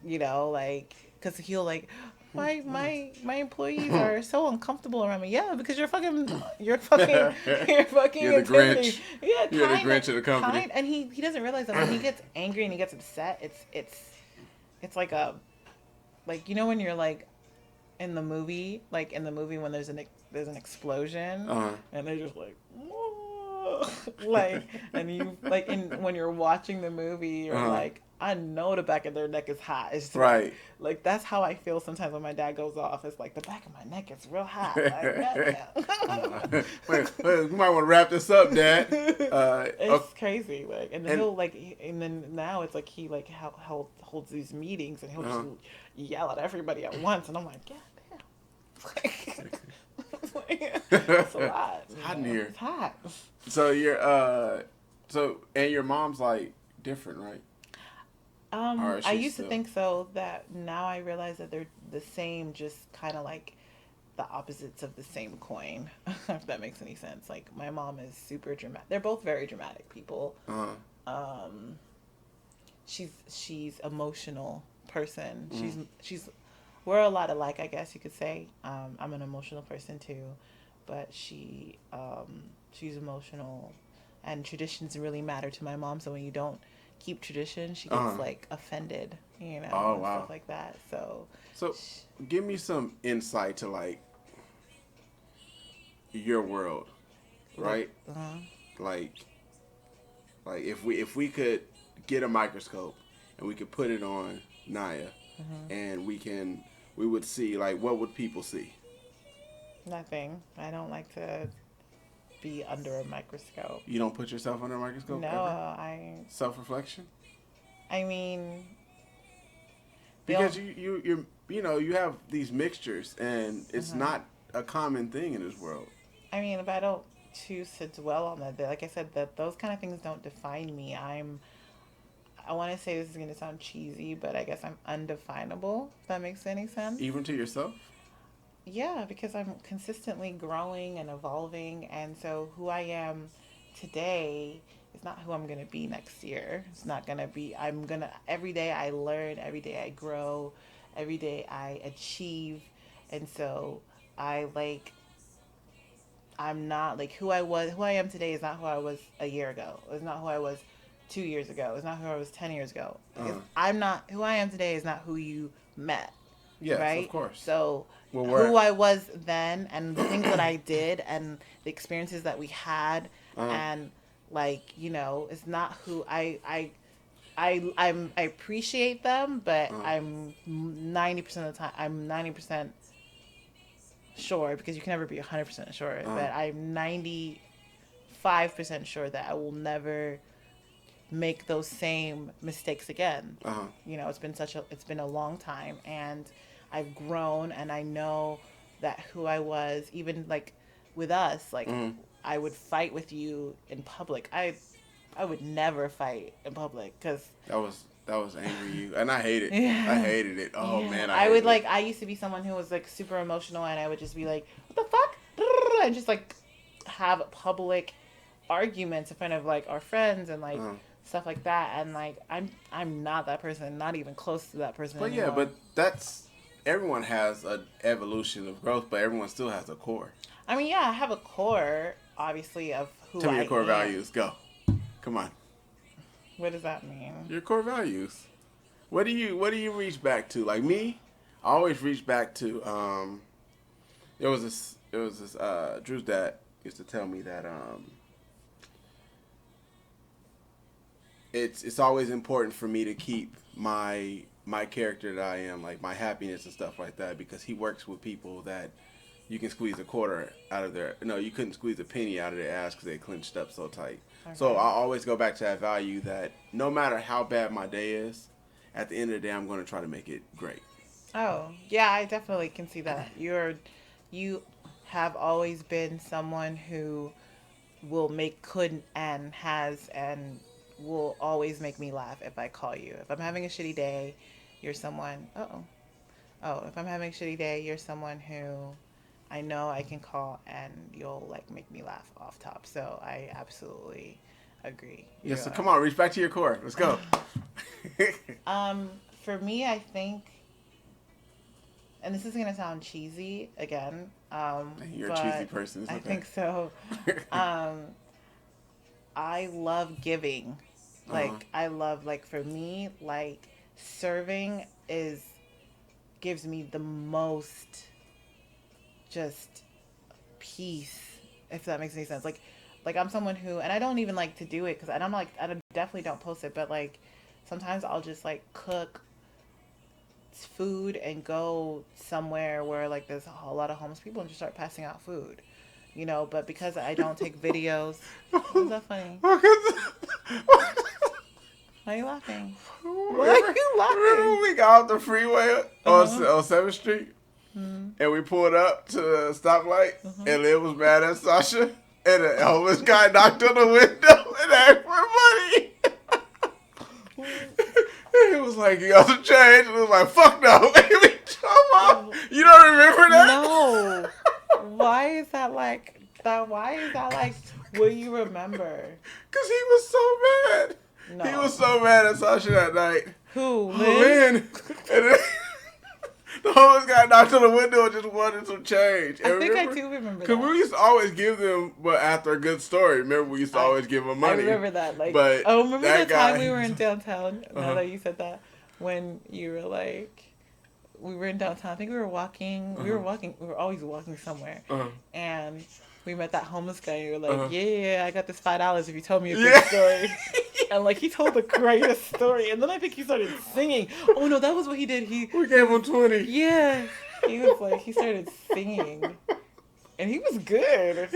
S3: you know, like, because he'll like, my employees are so uncomfortable around me. Yeah, because you're fucking
S4: You're the Grinch.
S3: Yeah,
S4: You're the Grinch of the company.
S3: And he doesn't realize that when he gets angry and he gets upset, it's like a, like, you know, when you're like in the movie when there's an explosion, and they're just like, whoa, like, and you like, when you're watching the movie, you're like, I know the back of their neck is hot. It's just,
S4: right.
S3: Like that's how I feel sometimes when my dad goes off. It's like the back of my neck is real hot. Like,
S4: wait, you might want to wrap this up, Dad.
S3: It's crazy. Like, and then he'll like, and then now it's like he like holds these meetings, and he'll just yell at everybody at once, and I'm like, yeah, damn. It's a lot.
S4: It's hot in here.
S3: It's hot.
S4: So and your mom's like different, right?
S3: I used to think so. That now I realize that they're the same, just kind of like the opposites of the same coin. If that makes any sense. Like my mom is super dramatic. They're both very dramatic people. She's emotional person. We're a lot alike, I guess you could say. I'm an emotional person too, but she's emotional, and traditions really matter to my mom. So when you don't keep tradition, she gets like offended, you know, and stuff like that. So
S4: give me some insight to like your world, right? Like if we could get a microscope and we could put it on Naya, and we would see, like, what would people see? Nothing.
S3: I don't like to be under a microscope.
S4: You don't put yourself under a microscope?
S3: No,
S4: ever? Self-reflection?
S3: I mean,
S4: because you have these mixtures, and it's not a common thing in this world.
S3: I mean, if I don't choose to dwell on that, like I said, that those kind of things don't define me. I want to say this is going to sound cheesy, but I guess I'm undefinable, if that makes any sense.
S4: Even to yourself?
S3: Yeah, because I'm consistently growing and evolving, and so who I am today is not who I'm going to be next year. It's not going to be, every day I learn, every day I grow, every day I achieve, and so I'm not, like, who I am today is not who I was a year ago. It's not who I was 2 years ago. It's not who I was 10 years ago. I'm not, who I am today is not who you met.
S4: Yes,
S3: right?
S4: Of course.
S3: So who I was then, and the things that I did, and the experiences that we had, and like, you know, it's not who I appreciate them, but I'm 90% of the time, I'm 90% sure, because you can never be 100% sure, but I'm 95% sure that I will never make those same mistakes again. You know, it's been a long time, and I've grown, and I know that who I was, even like with us, like I would fight with you in public. I would never fight in public, because
S4: that was angry you, and I hate it.
S3: Yeah.
S4: I hated it. Oh
S3: yeah.
S4: man,
S3: I used to be someone who was like super emotional, and I would just be like, what the fuck, and just like have public arguments in front of like our friends and like stuff like that, and like I'm not that person, not even close to that person
S4: but
S3: anymore.
S4: Yeah, but everyone has an evolution of growth, but everyone still has a core.
S3: I mean, yeah, I have a core, obviously, of who I am.
S4: Tell me your core values. Go. Come on.
S3: What does that mean?
S4: Your core values. What do you reach back to? Like me, I always reach back to there was this Drew's dad used to tell me that it's always important for me to keep my character that I am, like my happiness and stuff like that, because he works with people that you can squeeze a quarter out of their. No, you couldn't squeeze a penny out of their ass because they clenched up so tight. Okay. So I always go back to that value that no matter how bad my day is, at the end of the day, I'm going to try to make it great.
S3: Oh, yeah, I definitely can see that. You have always been someone who will could and has and will always make me laugh if I call you. If I'm having a shitty day, you're someone. If I'm having a shitty day, you're someone who I know I can call and you'll like make me laugh off top. So I absolutely agree.
S4: Yeah, so come on, reach back to your core. Let's go.
S3: For me, I think, and this is gonna sound cheesy again.
S4: You're a cheesy person. It's okay.
S3: I think so. I love giving. Like I love for me, like serving gives me the most just peace, if that makes any sense. Like I'm someone who, and I don't even like to do it because I definitely don't post it, but like sometimes I'll just like cook food and go somewhere where like there's a lot of homeless people and just start passing out food, but because I don't take videos. Is that funny? Why are you laughing? Why are you laughing?
S4: Remember when we got off the freeway on 7th Street? Mm-hmm. And we pulled up to the stoplight, and Liv was mad at Sasha, and the homeless guy knocked on the window and asked for money. He was like, "You got some change?" And it was like, "Fuck no." You don't remember that?
S3: No. Why is that like that? Why is that like what you remember?
S4: Because he was so mad. No. He was so mad at Sasha that night.
S3: Who?
S4: Lynn? And then the homeless guy knocked on the window and just wanted some change. And
S3: I do remember that.
S4: Because we used to always give them, but after a good story. Remember, we used to always give them money.
S3: I remember that. Remember the time we were in downtown? Now that you said that, when you were like, we were in downtown. I think we were walking. We were always walking somewhere. And we met that homeless guy. And you were like, yeah, I got this $5 if you told me a good story. And like he told the greatest story, and then I think he started singing. Oh no, that was what he did. We
S4: gave him 20.
S3: Yeah, he started singing, and he was good.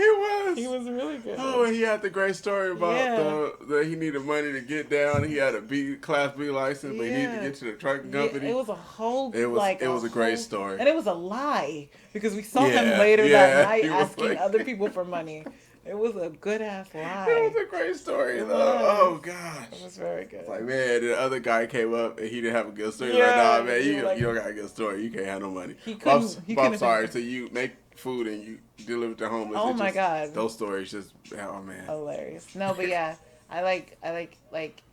S3: He was really good.
S4: Oh, and he had the great story about the he needed money to get down. He had a Class B license, but he needed to get to the trucking company.
S3: It was a whole.
S4: It was a great story,
S3: and it was a lie because we saw him later that night asking other people for money. It was a good ass lie.
S4: It was a great story though. Oh gosh,
S3: it was very good.
S4: It's like, man, the other guy came up and he didn't have a good story. Like, nah, man, you don't got a good story. You can't have no money. I'm sorry. So you make food and you deliver to homeless.
S3: Oh my god,
S4: those stories just man,
S3: hilarious. No, but yeah, I like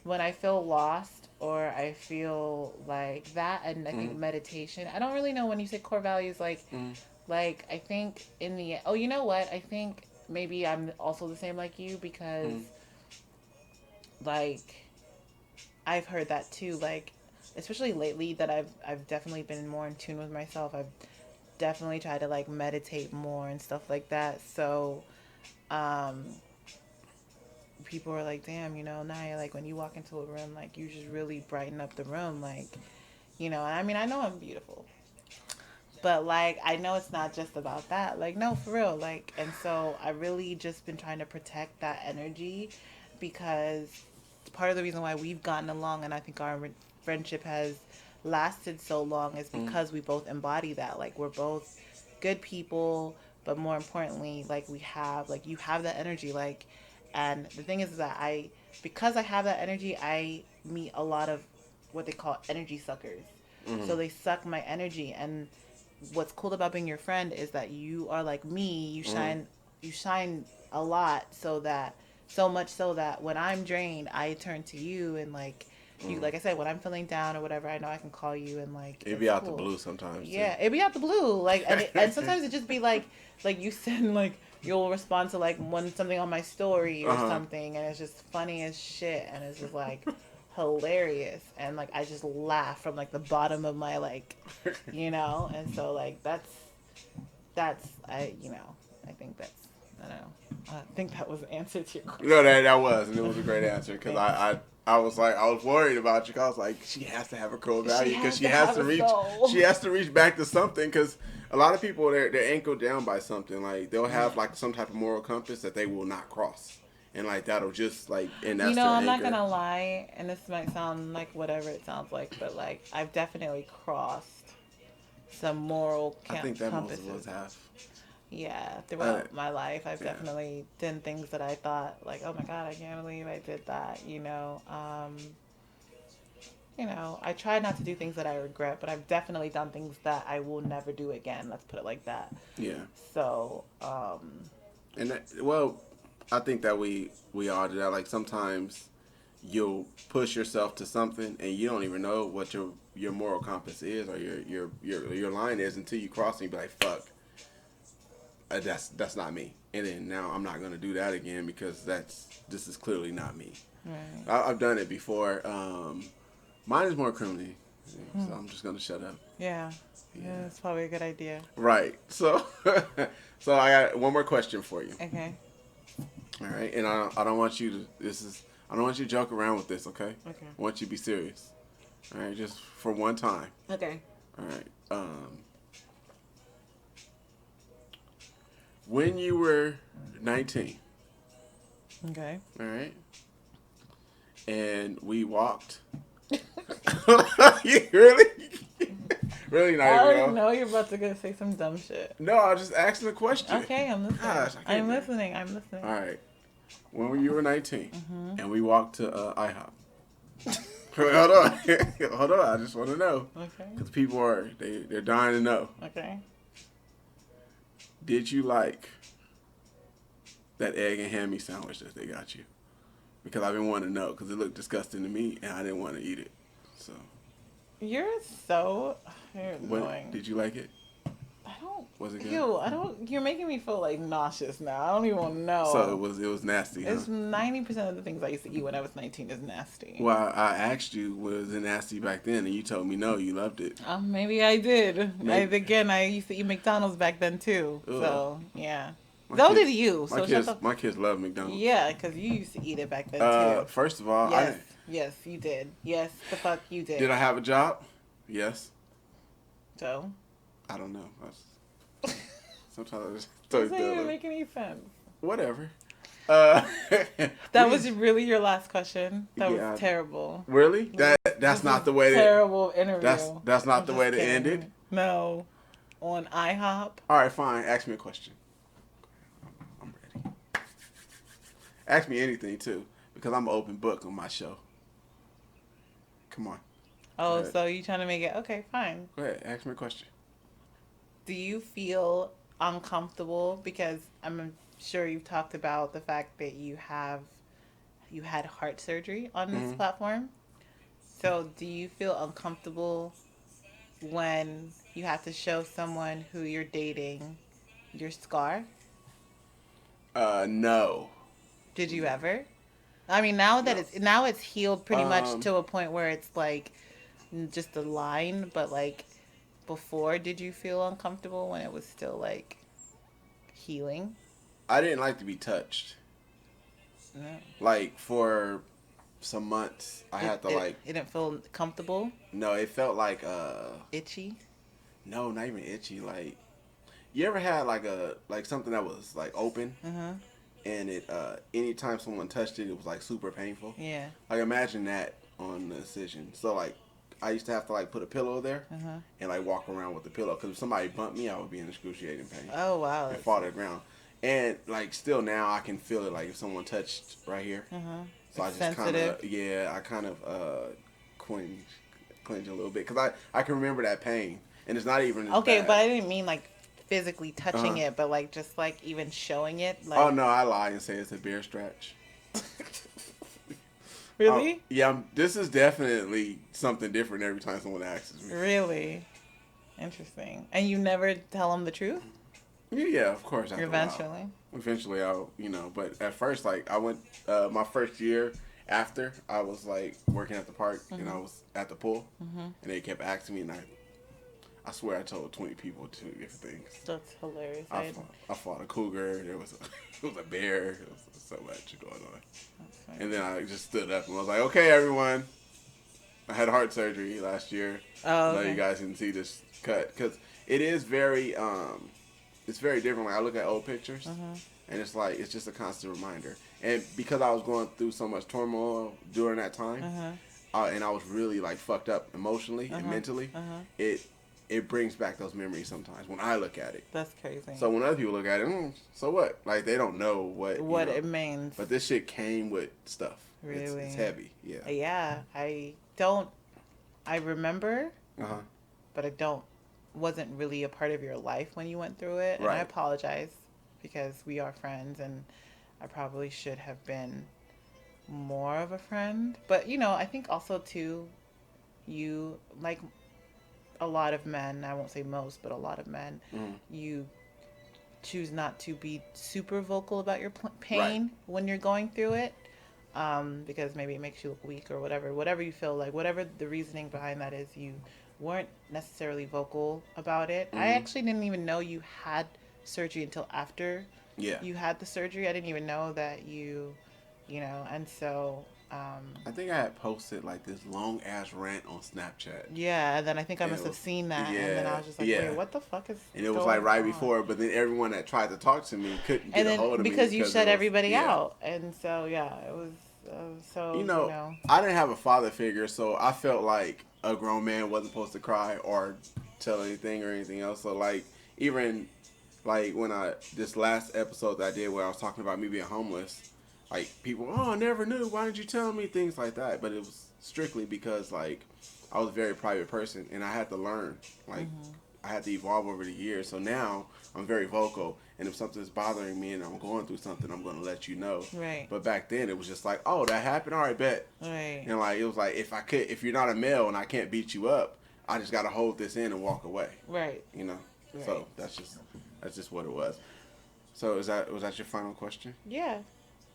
S3: when I feel lost or I feel like that, and I think meditation. I don't really know when you say core values, like I think in the you know what I think. Maybe I'm also the same like you because, like, I've heard that too. Like, especially lately that I've definitely been more in tune with myself. I've definitely tried to like meditate more and stuff like that. So, people are like, "Damn, Naya, like when you walk into a room, like you just really brighten up the room, like, And I mean, I know I'm beautiful." But, like, I know it's not just about that. Like, no, for real. Like, and so I really just been trying to protect that energy because it's part of the reason why we've gotten along and I think our friendship has lasted so long is because we both embody that. Like, we're both good people, but more importantly, like, you have that energy. Like, and the thing is that because I have that energy, I meet a lot of what they call energy suckers. So they suck my energy, and what's cool about being your friend is that you are like me. You shine a lot, so much so that when I'm drained, I turn to you and like you. Like I said, when I'm feeling down or whatever, I know I can call you and like
S4: it'd be out the blue sometimes.
S3: Yeah, it'd be out the blue. Like and sometimes it just be like you send like you'll respond to like something on my story or something, and it's just funny as shit, and it's just like. Hilarious, and like I just laugh from like the bottom of my like and so like that's I think that's I don't know, I think that was the answer to your question.
S4: No, that was, and it was a great answer because I was worried about you. 'Cause I was like, she has to have a core value because she has to reach back to something because A lot of people, they're anchored down by something. Like, they'll have, like, some type of moral compass that they will not cross. And, like, that'll just, like, and that's
S3: You know,
S4: their
S3: I'm not
S4: anchor.
S3: gonna lie, and this might sound like whatever it sounds like, but like I've definitely crossed some moral
S4: I think that
S3: compasses.
S4: most of us have.
S3: Yeah, throughout my life, I've definitely done things that I thought like, oh my god, I can't believe I did that. You know, I try not to do things that I regret, but I've definitely done things that I will never do again. Let's put it like that.
S4: Yeah.
S3: So,
S4: And well, I think that we all do that. Like, sometimes you'll push yourself to something and you don't even know what your moral compass is or your line is until you cross and you be like, fuck, that's not me. And then now I'm not gonna do that again because this is clearly not me.
S3: right.
S4: I've done it before. Mine is more criminally, so I'm just gonna shut up.
S3: Yeah, that's probably a good idea.
S4: Right. So, so I got one more question for you.
S3: Okay.
S4: All right, and I don't want you to. I don't want you to joke around with this. Okay.
S3: Okay.
S4: I want you to be serious. All right, just for one time.
S3: Okay.
S4: All right. When you were 19.
S3: Okay.
S4: All right. And we walked. You really? Really not
S3: I
S4: even
S3: already
S4: know.
S3: know you're about to go say some dumb shit.
S4: No, I was just asking a question.
S3: Okay, I'm listening.
S4: Gosh, I can't
S3: I'm
S4: do it.
S3: listening. I'm listening.
S4: All right. When you were 19 and we walked to IHOP. Hold on. Hold on. I just want to know.
S3: Okay.
S4: Because people they're dying to know.
S3: Okay.
S4: Did you like that egg and hammy sandwich that they got you? Because I've been wanting to know because it looked disgusting to me and I didn't want to eat it. So.
S3: You're annoying.
S4: Did you like it?
S3: I don't.
S4: Was it good?
S3: Ew, I don't. You're making me feel like nauseous now. I don't even want to know.
S4: So it was nasty.
S3: It's
S4: Huh?
S3: 90% of the things I used to eat when I was 19 is nasty.
S4: Well, I asked you was it nasty back then, and you told me no, you loved it.
S3: Maybe I did.
S4: Maybe.
S3: I used to eat McDonald's back then too.
S4: Ugh.
S3: So yeah.
S4: My
S3: So
S4: kids-
S3: did you. So
S4: My kids love McDonald's.
S3: Yeah, because you used to eat it back then too.
S4: First of all,
S3: Yes. Yes, you did. Yes, the fuck you did.
S4: did I have a job? Yes.
S3: So?
S4: I don't know. Sometimes I just
S3: That doesn't even make any sense.
S4: whatever.
S3: That was really your last question. That
S4: Yeah.
S3: was terrible.
S4: Really? That's not the way to.
S3: Terrible interview.
S4: That's not
S3: I'm
S4: the
S3: just
S4: way to end
S3: kidding.
S4: it.
S3: No. On IHOP.
S4: All right, fine. Ask me a question. I'm ready. Ask me anything too, because I'm an open book on my show. Come on.
S3: Oh,
S4: ahead.
S3: so you trying to make it? Okay, fine.
S4: Go ahead. Ask me a question.
S3: Do you feel uncomfortable because I'm sure you've talked about the fact that you had heart surgery on this platform? So do you feel uncomfortable when you have to show someone who you're dating your scar?
S4: No.
S3: Did you ever? I mean, now that it's healed pretty much to a point where it's like just a line, but like before, did you feel uncomfortable when it was still like healing?
S4: I didn't like to be touched.
S3: No.
S4: Like for some months, I had to like.
S3: It didn't feel comfortable.
S4: No, it felt like
S3: Itchy.
S4: No, not even itchy. Like, you ever had like something that was like open, and it anytime someone touched it, it was like super painful.
S3: Yeah.
S4: Like imagine that on the incision. So like, I used to have to like put a pillow there and like walk around with the pillow because if somebody bumped me, I would be in excruciating pain.
S3: Oh wow.
S4: And fall to the ground. And like still now, I can feel it. Like if someone touched right here, so
S3: It's
S4: I just kind
S3: sensitive.
S4: of I kind of cringe a little bit because I can remember that pain. And it's not even
S3: Okay,
S4: bad.
S3: but I didn't mean like physically touching it, but like just like even showing it. Like,
S4: Oh no, I lie and say it's a bear scratch.
S3: Really?
S4: Yeah, this is definitely something different every time someone asks me.
S3: Really? Interesting. And you never tell them the truth?
S4: Yeah, of course. After a while.
S3: Eventually.
S4: Eventually, I'll but at first, like I went my first year after I was like working at the park and I was at the pool, and they kept asking me, and I swear I told 20 people 2 different things.
S3: That's hilarious.
S4: I fought a cougar. There was it was a bear. It was so much going on.
S3: That's funny.
S4: And then I just stood up and I was like, okay, everyone. I had heart surgery last year.
S3: Oh,
S4: I know
S3: okay.
S4: you guys didn't see this cut. Because it is very it's very different. Like I look at old pictures, and it's like it's just a constant reminder. And because I was going through so much turmoil during that time, and I was really like fucked up emotionally and mentally, it brings back those memories sometimes when I look at it.
S3: That's crazy.
S4: So when other people look at it, so what? Like they don't know what
S3: it means.
S4: But this shit came with stuff.
S3: Really,
S4: it's heavy. Yeah.
S3: Yeah, I remember, but wasn't really a part of your life when you went through it, and I apologize because we are friends, and I probably should have been more of a friend. But I think also too, you like a lot of men. I won't say most, but a lot of men, you choose not to be super vocal about your pain when you're going through it. Because maybe it makes you look weak or whatever you feel like, whatever the reasoning behind that is, you weren't necessarily vocal about it. I actually didn't even know you had surgery until after you had the surgery. I didn't even know that and so
S4: I think I had posted like this long ass rant on Snapchat.
S3: Yeah, and then I think I must have seen that, and then I was just like, wait, what the fuck is
S4: and it was like right before, but then everyone that tried to talk to me couldn't get a hold of me.
S3: Because you shut everybody out. And so, it was so,
S4: I didn't have a father figure, so I felt like a grown man wasn't supposed to cry or tell anything or anything else. So, like, even, like, when this last episode that I did where I was talking about me being homeless, like, people, I never knew, why didn't you tell me, things like that. But it was strictly because, like, I was a very private person, and I had to learn, like, I had to evolve over the years. So now I'm very vocal, and if something's bothering me and I'm going through something, I'm going to let you know.
S3: Right.
S4: But back then it was just like, oh, that happened, all right, bet.
S3: Right.
S4: And like it was like if you're not a male and I can't beat you up, I just got to hold this in and walk away.
S3: Right.
S4: Right. So that's just what it was. So was that your final question?
S3: Yeah.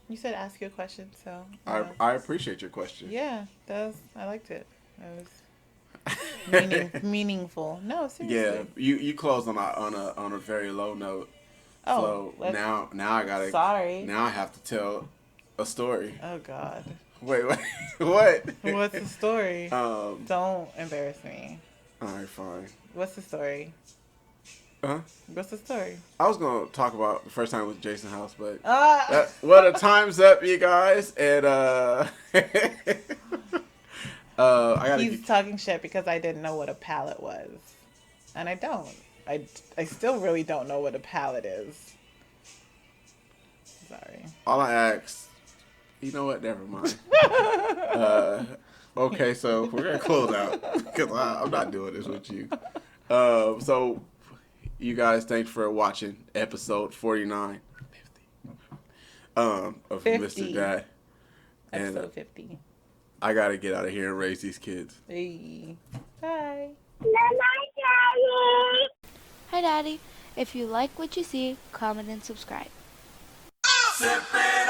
S3: You said ask your question, so
S4: I appreciate your question.
S3: Yeah, I liked it. It was meaningful. No, seriously.
S4: Yeah, you closed on a very low note.
S3: Oh,
S4: so now I gotta.
S3: Sorry.
S4: Now I have to tell a story.
S3: Oh God.
S4: Wait, what?
S3: What's the story? Don't embarrass me.
S4: All right, fine.
S3: What's the story?
S4: Huh?
S3: What's the story?
S4: I was gonna talk about the first time with Jason House, but the time's up, you guys, and
S3: He's talking shit because I didn't know what a palette was, and I don't. I still really don't know what a palette is. Sorry.
S4: All I asked, you know what? Never mind. Okay, so we're gonna close out because I'm not doing this with you. So you guys, thanks for watching episode 49, 50, of
S3: 50.
S4: Mr. Dad.
S3: Episode 50.
S4: I gotta get out of here and raise these kids.
S3: Hey. Bye.
S1: Hi, Daddy. If you like what you see, comment and subscribe.
S2: Sipping